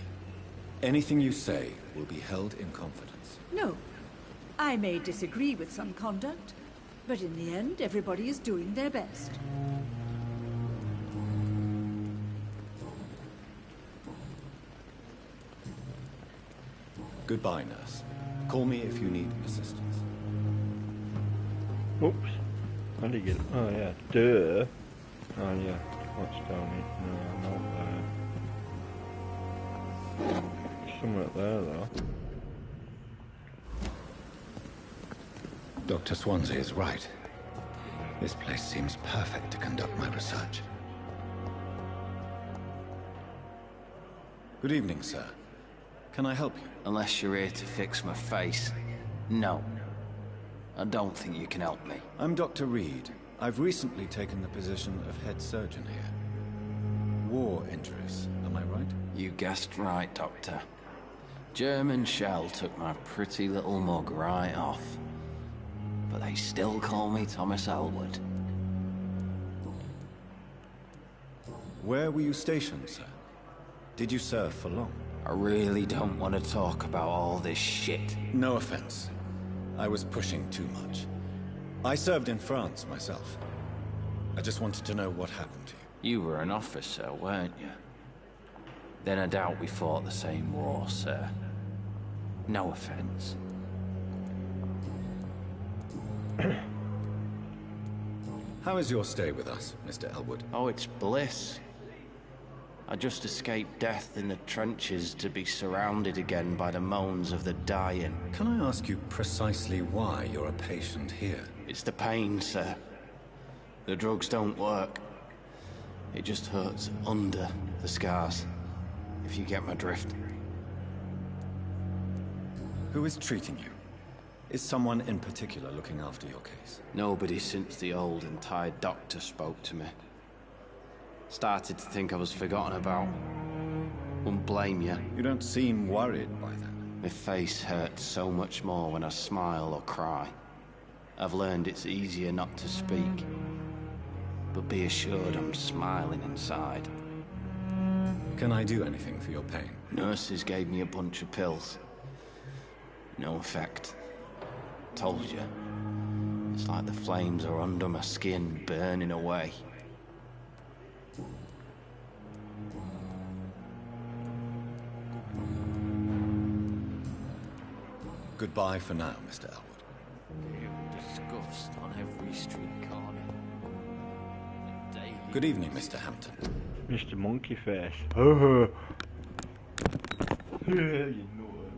Anything you say will be held in confidence. No. I may disagree with some conduct, but in the end, everybody is doing their best. Goodbye, nurse. Call me if you need assistance. Oops. How do you get... Oh, yeah. Duh. Oh, yeah. What's down here? No, not there. Somewhere up there, though. Dr. Swansea is right. This place seems perfect to conduct my research. Good evening, sir. Can I help you? Unless you're here to fix my face. No. I don't think you can help me. I'm Dr. Reed. I've recently taken the position of head surgeon here. War injuries, am I right? You guessed right, Doctor. German shell took my pretty little mug right off. But they still call me Thomas Elwood. Where were you stationed, sir? Did you serve for long? I really don't want to talk about all this shit. No offense. I was pushing too much. I served in France myself. I just wanted to know what happened to you. You were an officer, weren't you? Then I doubt we fought the same war, sir. No offense. How is your stay with us, Mr. Elwood? Oh, it's bliss. I just escaped death in the trenches to be surrounded again by the moans of the dying. Can I ask you precisely why you're a patient here? It's the pain, sir. The drugs don't work. It just hurts under the scars, if you get my drift. Who is treating you? Is someone in particular looking after your case? Nobody since the old and tired doctor spoke to me. Started to think I was forgotten about. Wouldn't blame you. You don't seem worried by that. My face hurts so much more when I smile or cry. I've learned it's easier not to speak. But be assured I'm smiling inside. Can I do anything for your pain? Nurses gave me a bunch of pills. No effect. Told you. It's like the flames are under my skin, burning away. Goodbye for now, Mr. Elwood. You disgust on every street corner. Good evening, Mr. Hampton. Mr. Monkey Face. Yeah, you know it.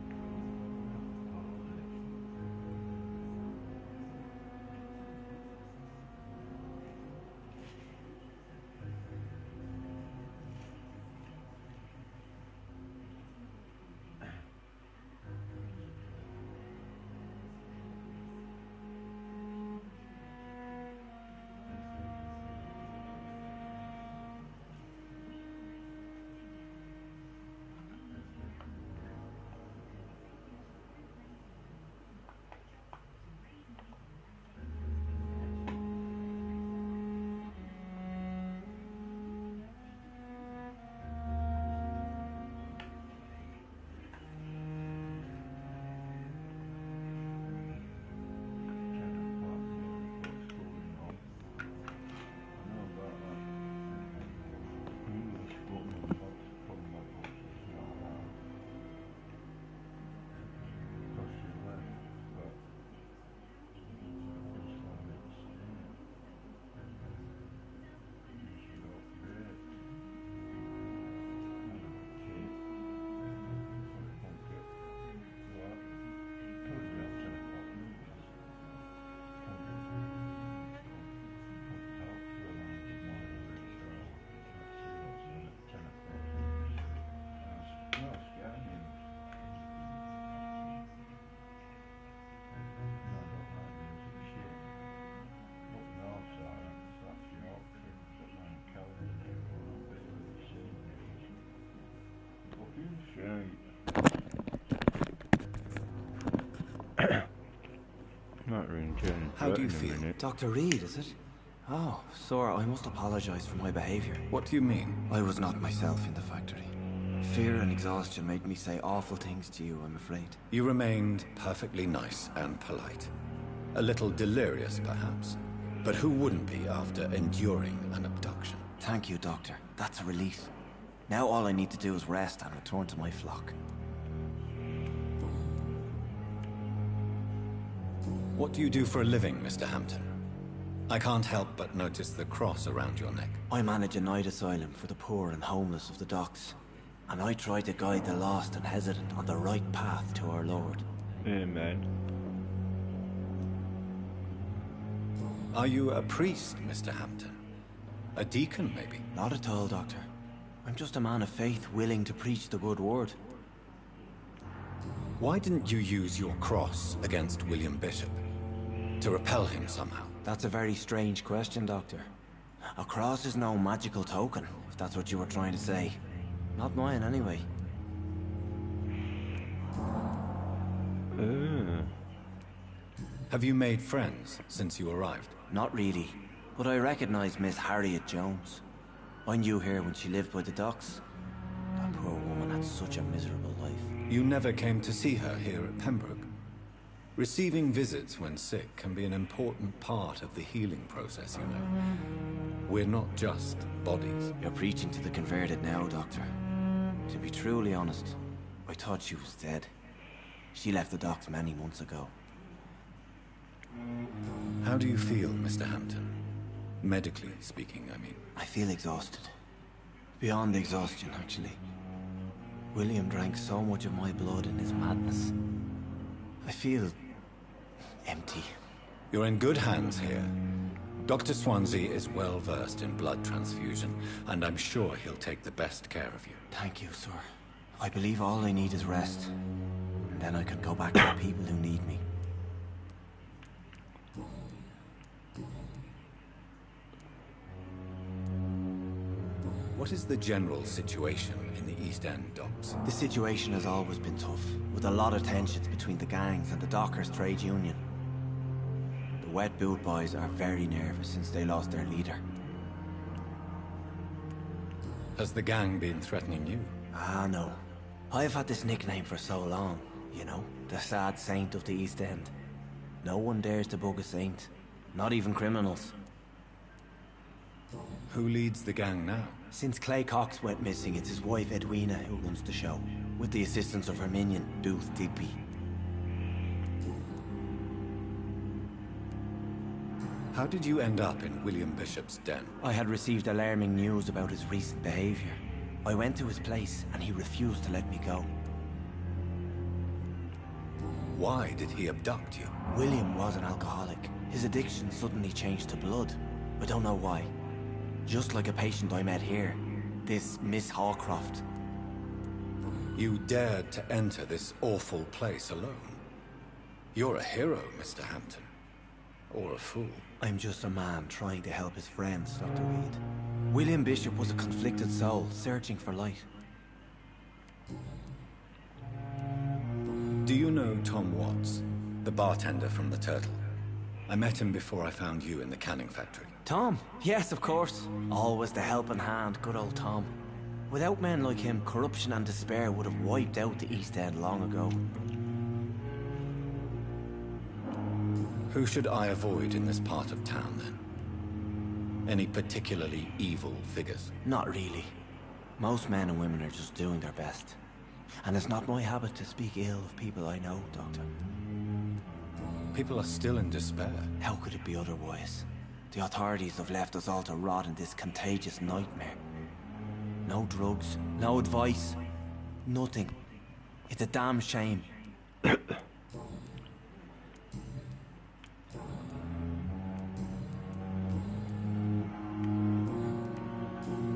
Not ring Jen. How do you feel? Dr. Reed, is it? Oh, sir, I must apologize for my behavior. What do you mean? I was not myself in the factory. Fear and exhaustion made me say awful things to you, I'm afraid. You remained perfectly nice and polite. A little delirious, perhaps. But who wouldn't be after enduring an abduction? Thank you, Doctor. That's a relief. Now all I need to do is rest and return to my flock. What do you do for a living, Mr. Hampton? I can't help but notice the cross around your neck. I manage a night asylum for the poor and homeless of the docks. And I try to guide the lost and hesitant on the right path to our Lord. Amen. Are you a priest, Mr. Hampton? A deacon, maybe? Not at all, Doctor. I'm just a man of faith willing to preach the good word. Why didn't you use your cross against William Bishop? To repel him somehow? That's a very strange question, Doctor. A cross is no magical token, if that's what you were trying to say. Not mine, anyway. Have you made friends since you arrived? Not really, but I recognize Miss Harriet Jones. I knew her when she lived by the docks. That poor woman had such a miserable life. You never came to see her here at Pembroke? Receiving visits when sick can be an important part of the healing process, you know. We're not just bodies. You're preaching to the converted now, Doctor. To be truly honest, I thought she was dead. She left the docks many months ago. How do you feel, Mr. Hampton? Medically speaking, I mean. I feel exhausted. Beyond exhaustion, actually. William drank so much of my blood in his madness. I feel empty. You're in good hands here. Dr. Swansea is well versed in blood transfusion, and I'm sure he'll take the best care of you. Thank you, sir. I believe all I need is rest. And then I can go back to the people who need me. What is the general situation in the East End docks? The situation has always been tough, with a lot of tensions between the gangs and the dockers' trade union. The wet boot boys are very nervous since they lost their leader. Has the gang been threatening you? Ah, no. I've had this nickname for so long, you know, the sad saint of the East End. No one dares to bug a saint, not even criminals. Who leads the gang now? Since Clay Cox went missing, it's his wife Edwina who runs the show, with the assistance of her minion, Booth Digby. How did you end up in William Bishop's den? I had received alarming news about his recent behavior. I went to his place, and he refused to let me go. Why did he abduct you? William was an alcoholic. His addiction suddenly changed to blood. I don't know why. Just like a patient I met here, this Miss Hawcroft. You dared to enter this awful place alone. You're a hero, Mr. Hampton. Or a fool. I'm just a man trying to help his friends, Dr. Reed. William Bishop was a conflicted soul, searching for light. Do you know Tom Watts, the bartender from the Turtle? I met him before I found you in the canning factory. Tom? Yes, of course. Always the helping hand, good old Tom. Without men like him, corruption and despair would have wiped out the East End long ago. Who should I avoid in this part of town, then? Any particularly evil figures? Not really. Most men and women are just doing their best. And it's not my habit to speak ill of people I know, Doctor. People are still in despair. How could it be otherwise? The authorities have left us all to rot in this contagious nightmare. No drugs, no advice, nothing. It's a damn shame.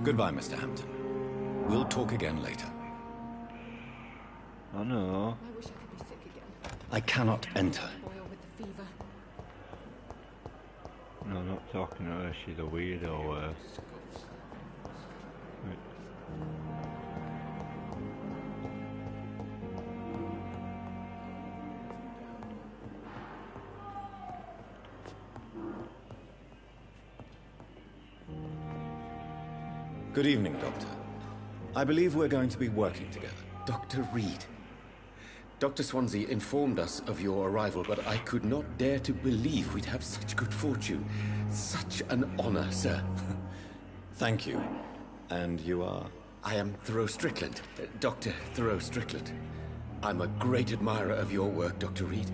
Goodbye, Mr. Hampton. We'll talk again later. I know. I wish I could be sick again. I cannot enter. Boil with the fever. No, I'm not talking to her, she's a weirdo. Good evening, Doctor. I believe we're going to be working together. Dr. Reed. Dr. Swansea informed us of your arrival, but I could not dare to believe we'd have such good fortune. Such an honor, sir. Thank you. And you are? I am Thoreau Strickland, Dr. Thoreau Strickland. I'm a great admirer of your work, Dr. Reed.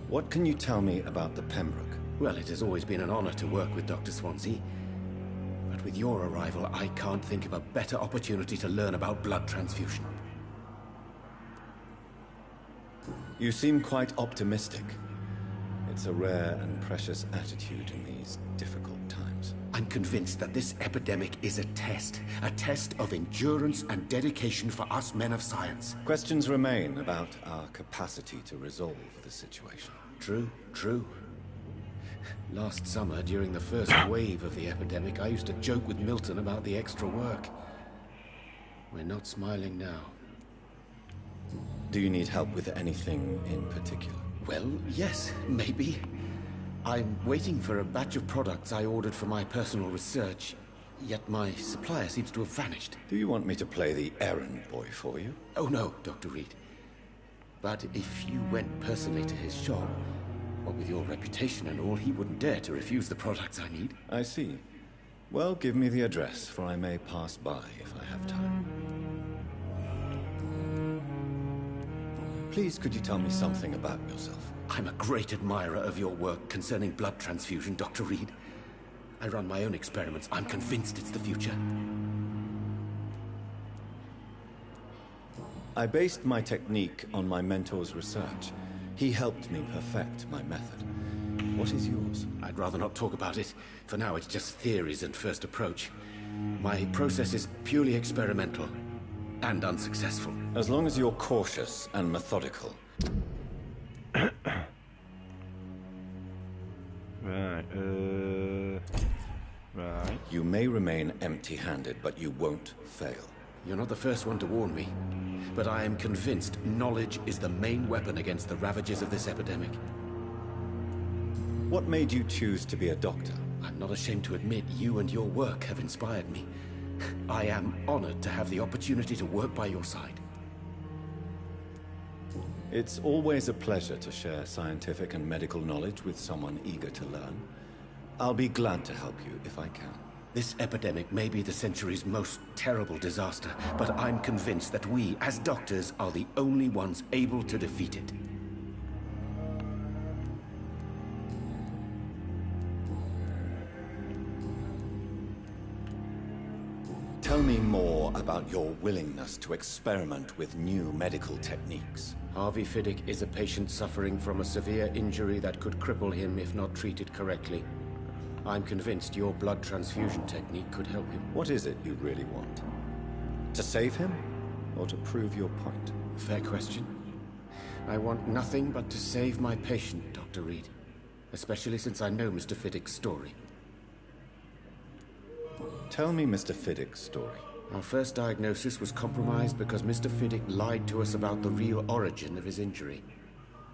What can you tell me about the Pembroke? Well, it has always been an honor to work with Dr. Swansea. But with your arrival, I can't think of a better opportunity to learn about blood transfusion. You seem quite optimistic. It's a rare and precious attitude in these difficult times. I'm convinced that this epidemic is a test of endurance and dedication for us men of science. Questions remain about our capacity to resolve the situation. True. Last summer, during the first wave of the epidemic, I used to joke with Milton about the extra work. We're not smiling now. Do you need help with anything in particular? Well, yes, maybe. I'm waiting for a batch of products I ordered for my personal research, yet my supplier seems to have vanished. Do you want me to play the errand boy for you? Oh no, Dr. Reed. But if you went personally to his shop, what with your reputation and all, he wouldn't dare to refuse the products I need. I see. Well, give me the address, for I may pass by if I have time. Please, could you tell me something about yourself? I'm a great admirer of your work concerning blood transfusion, Dr. Reed. I run my own experiments. I'm convinced it's the future. I based my technique on my mentor's research. He helped me perfect my method. What is yours? I'd rather not talk about it. For now, it's just theories and first approach. My process is purely experimental and unsuccessful. As long as you're cautious and methodical. Right. You may remain empty-handed, but you won't fail. You're not the first one to warn me. But I am convinced knowledge is the main weapon against the ravages of this epidemic. What made you choose to be a doctor? I'm not ashamed to admit you and your work have inspired me. I am honored to have the opportunity to work by your side. It's always a pleasure to share scientific and medical knowledge with someone eager to learn. I'll be glad to help you if I can. This epidemic may be the century's most terrible disaster, but I'm convinced that we, as doctors, are the only ones able to defeat it. Tell me more about your willingness to experiment with new medical techniques. Harvey Fiddick is a patient suffering from a severe injury that could cripple him if not treated correctly. I'm convinced your blood transfusion technique could help him. What is it you really want? To save him, or to prove your point? Fair question. I want nothing but to save my patient, Dr. Reed. Especially since I know Mr. Fiddick's story. Tell me Mr. Fiddick's story. Our first diagnosis was compromised because Mr. Fiddick lied to us about the real origin of his injury.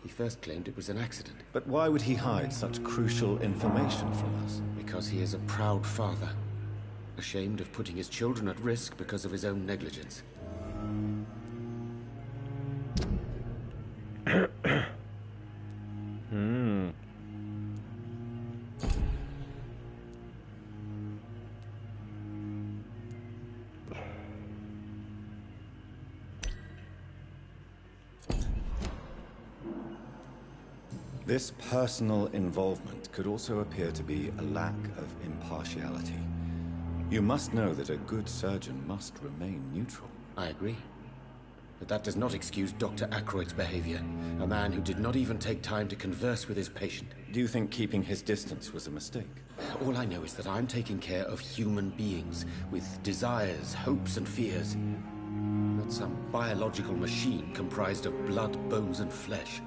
He first claimed it was an accident. But why would he hide such crucial information from us? Because he is a proud father, ashamed of putting his children at risk because of his own negligence. This personal involvement could also appear to be a lack of impartiality. You must know that a good surgeon must remain neutral. I agree. But that does not excuse Dr. Aykroyd's behavior, a man who did not even take time to converse with his patient. Do you think keeping his distance was a mistake? All I know is that I'm taking care of human beings with desires, hopes, and fears. Not some biological machine comprised of blood, bones, and flesh.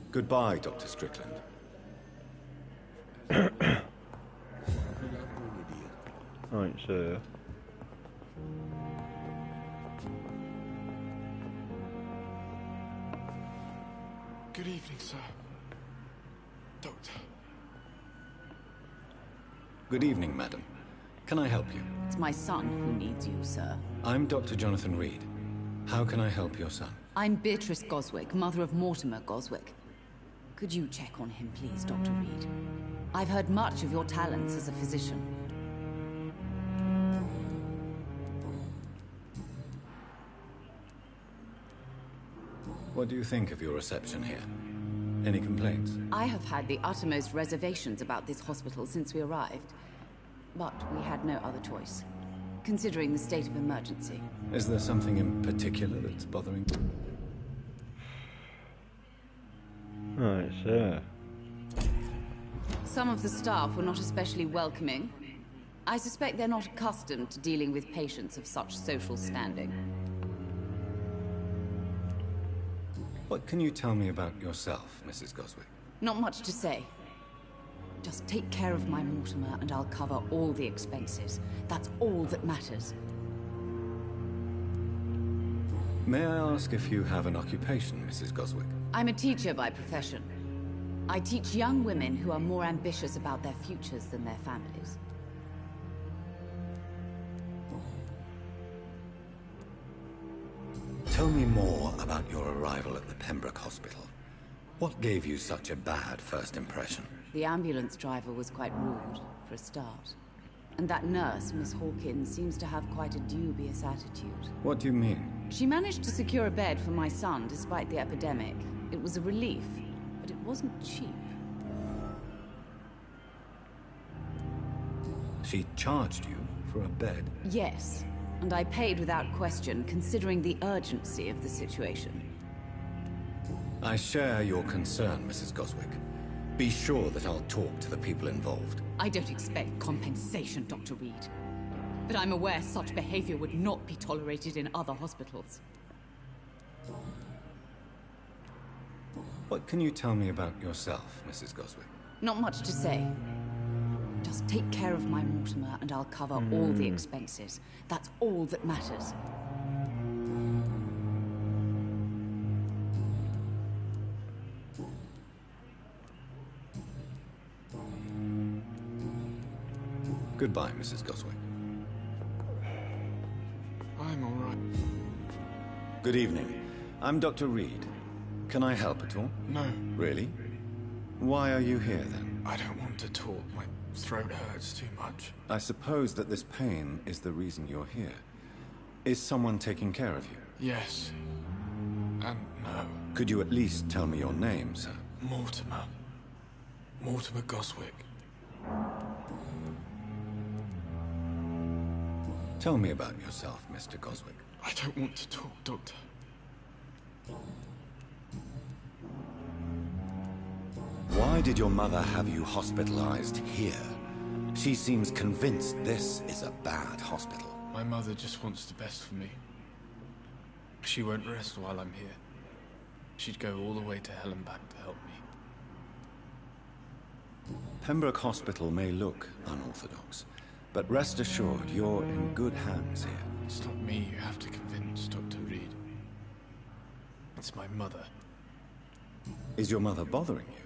Goodbye, Dr. Strickland. Right, sir. Good evening, sir. Doctor. Good evening, madam. Can I help you? It's my son who needs you, sir. I'm Dr. Jonathan Reed. How can I help your son? I'm Beatrice Goswick, mother of Mortimer Goswick. Could you check on him, please, Dr. Reed? I've heard much of your talents as a physician. What do you think of your reception here? Any complaints? I have had the uttermost reservations about this hospital since we arrived. But we had no other choice, considering the state of emergency. Is there something in particular that's bothering you? Right, sir. Some of the staff were not especially welcoming. I suspect they're not accustomed to dealing with patients of such social standing. What can you tell me about yourself, Mrs. Goswick? Not much to say. Just take care of my Mortimer and I'll cover all the expenses. That's all that matters. May I ask if you have an occupation, Mrs. Goswick? I'm a teacher by profession. I teach young women who are more ambitious about their futures than their families. Tell me more about your arrival at the Pembroke Hospital. What gave you such a bad first impression? The ambulance driver was quite rude, for a start. And that nurse, Miss Hawkins, seems to have quite a dubious attitude. What do you mean? She managed to secure a bed for my son despite the epidemic. It was a relief, but it wasn't cheap. She charged you for a bed? Yes, and I paid without question, considering the urgency of the situation. I share your concern, Mrs. Goswick. Be sure that I'll talk to the people involved. I don't expect compensation, Dr. Reed. But I'm aware such behavior would not be tolerated in other hospitals. What can you tell me about yourself, Mrs. Goswick? Not much to say. Just take care of my Mortimer and I'll cover all the expenses. That's all that matters. Goodbye, Mrs. Goswick. I'm all right. Good evening. I'm Dr. Reed. Can I help at all? No. Really? Why are you here, then? I don't want to talk. My throat hurts too much. I suppose that this pain is the reason you're here. Is someone taking care of you? Yes. And no. Could you at least tell me your name, sir? Mortimer. Mortimer Goswick. Tell me about yourself, Mr. Goswick. I don't want to talk, Doctor. Why did your mother have you hospitalized here? She seems convinced this is a bad hospital. My mother just wants the best for me. She won't rest while I'm here. She'd go all the way to hell and back to help me. Pembroke Hospital may look unorthodox, but rest assured you're in good hands here. It's not me you have to convince, Dr. Reed. It's my mother. Is your mother bothering you?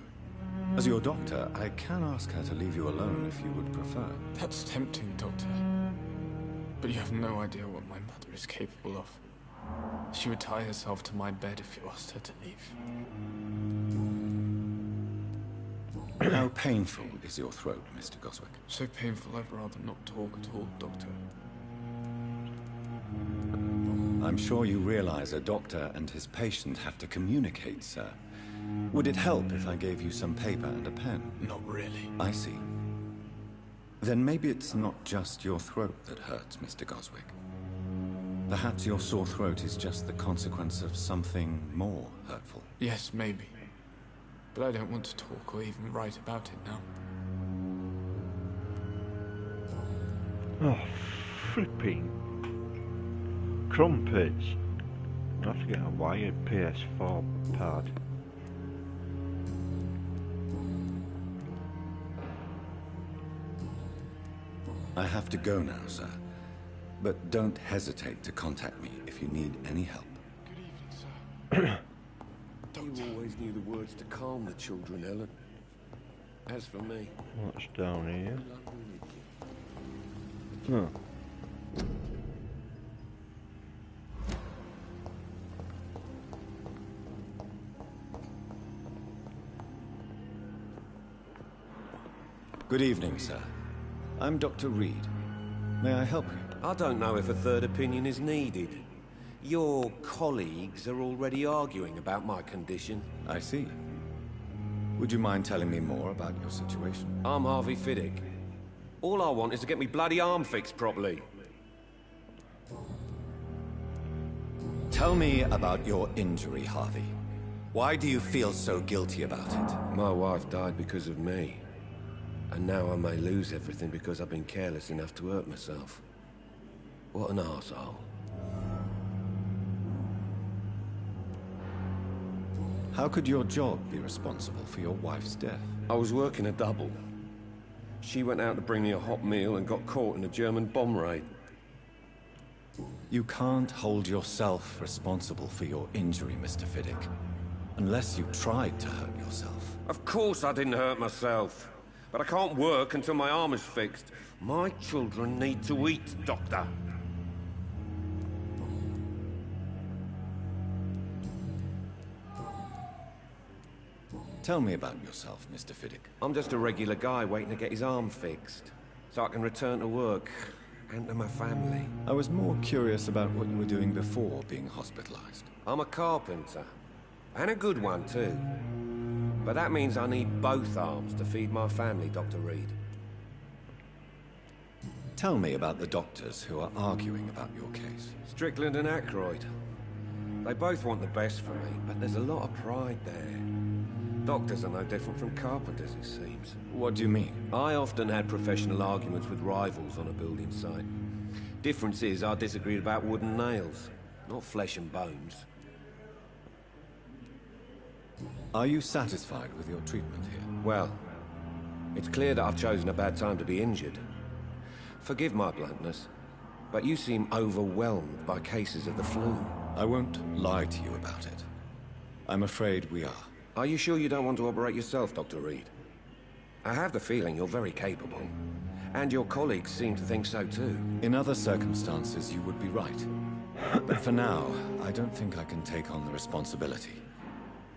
As your doctor, I can ask her to leave you alone if you would prefer. That's tempting, Doctor. But you have no idea what my mother is capable of. She would tie herself to my bed if you asked her to leave. How painful is your throat, Mr. Goswick? So painful I'd rather not talk at all, Doctor. I'm sure you realize a doctor and his patient have to communicate, sir. Would it help if I gave you some paper and a pen? Not really. I see. Then maybe it's not just your throat that hurts, Mr. Goswick. Perhaps your sore throat is just the consequence of something more hurtful. Yes, maybe. But I don't want to talk or even write about it now. Oh, flipping crumpets. I have to get a wired PS4 pad. I have to go now, sir. But don't hesitate to contact me if you need any help. Good evening, sir. Doctor. always knew the words to calm the children, Ellen. As for me... What's down here? Huh. Good evening, sir. I'm Dr. Reed. May I help you? I don't know if a third opinion is needed. Your colleagues are already arguing about my condition. I see. Would you mind telling me more about your situation? I'm Harvey Fiddick. All I want is to get me bloody arm fixed properly. Tell me about your injury, Harvey. Why do you feel so guilty about it? My wife died because of me. And now I may lose everything because I've been careless enough to hurt myself. What an arsehole. How could your job be responsible for your wife's death? I was working a double. She went out to bring me a hot meal and got caught in a German bomb raid. You can't hold yourself responsible for your injury, Mr. Fiddick. Unless you tried to hurt yourself. Of course I didn't hurt myself. But I can't work until my arm is fixed. My children need to eat, Doctor. Tell me about yourself, Mr. Fiddick. I'm just a regular guy waiting to get his arm fixed, so I can return to work and to my family. I was more curious about what you were doing before being hospitalized. I'm a carpenter, and a good one too. But that means I need both arms to feed my family, Dr. Reed. Tell me about the doctors who are arguing about your case. Strickland and Aykroyd. They both want the best for me, but there's a lot of pride there. Doctors are no different from carpenters, it seems. What do you mean? I often had professional arguments with rivals on a building site. Difference is, I disagreed about wooden nails, not flesh and bones. Are you satisfied with your treatment here? Well, it's clear that I've chosen a bad time to be injured. Forgive my bluntness, but you seem overwhelmed by cases of the flu. I won't lie to you about it. I'm afraid we are. Are you sure you don't want to operate yourself, Dr. Reed? I have the feeling you're very capable. And your colleagues seem to think so too. In other circumstances, you would be right. But for now, I don't think I can take on the responsibility.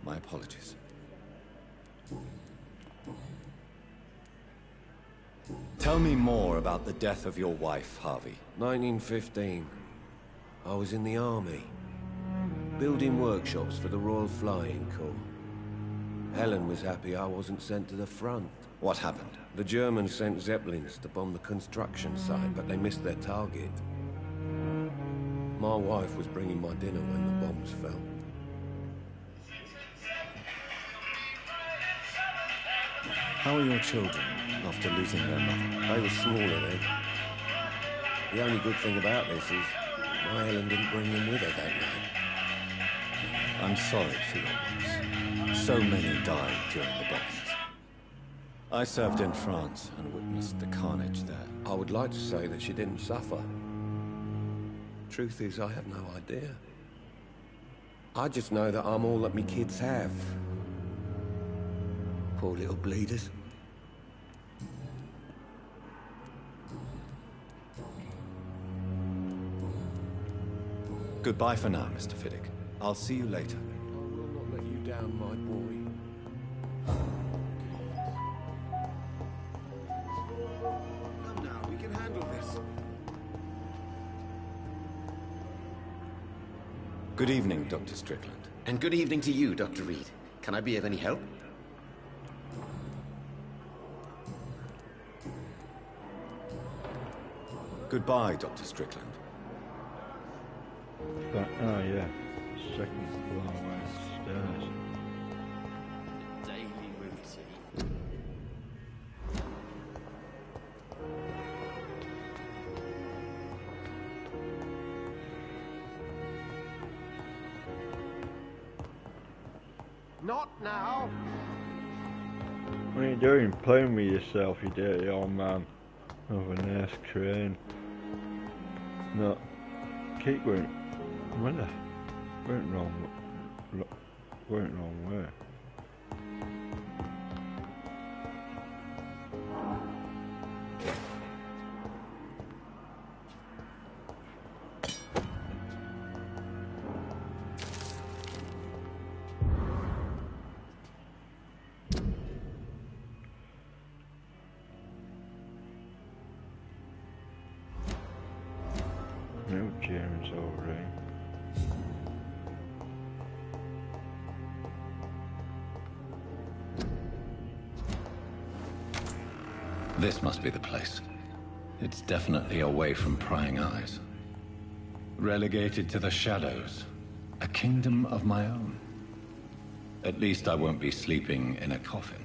My apologies. Tell me more about the death of your wife, Harvey. 1915. I was in the army. Building workshops for the Royal Flying Corps. Helen was happy I wasn't sent to the front. What happened? The Germans sent Zeppelins to bomb the construction site, but they missed their target. My wife was bringing my dinner when the bombs fell. How are your children after losing their mother? They were smaller then. The only good thing about this is my Helen didn't bring them with her that night. I'm sorry for your loss. So many died during the bombings. I served in France and witnessed the carnage there. I would like to say that she didn't suffer. Truth is, I have no idea. I just know that I'm all that me kids have. Poor little bleeders. Goodbye for now, Mr. Fiddick. I'll see you later. I will not let you down, my boy. Come now, we can handle this. Good evening, Dr. Strickland. And good evening to you, Dr. Reed. Can I be of any help? Goodbye, Dr. Strickland. Oh yeah, second floor stairs. Daily routine. Not now! What are you doing? Playing with yourself, you dirty old man. Over a nice crane. No, keep going. Where went wrong? Went wrong way. No James already. This must be the place. It's definitely away from prying eyes. Relegated to the shadows. A kingdom of my own. At least I won't be sleeping in a coffin.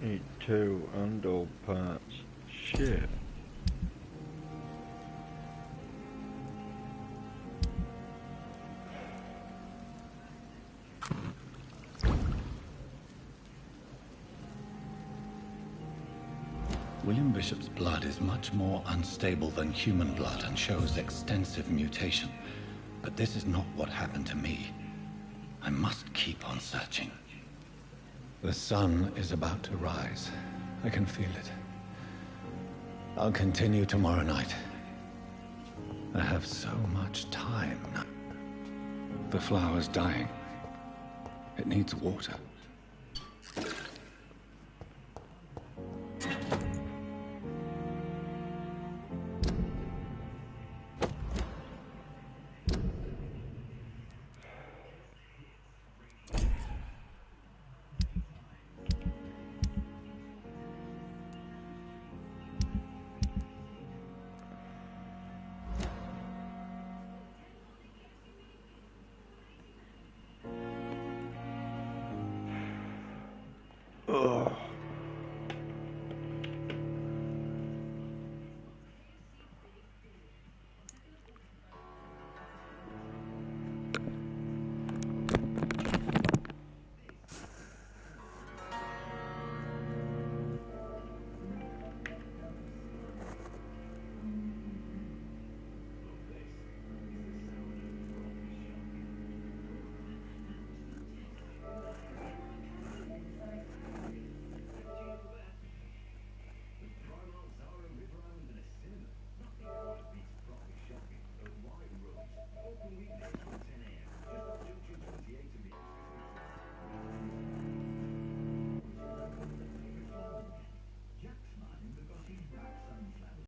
Need 2 and all parts. Shit. William Bishop's blood is much more unstable than human blood and shows extensive mutation. But this is not what happened to me. I must keep on searching. The sun is about to rise. I can feel it. I'll continue tomorrow night. I have so much time now. The flower's dying. It needs water. Oh.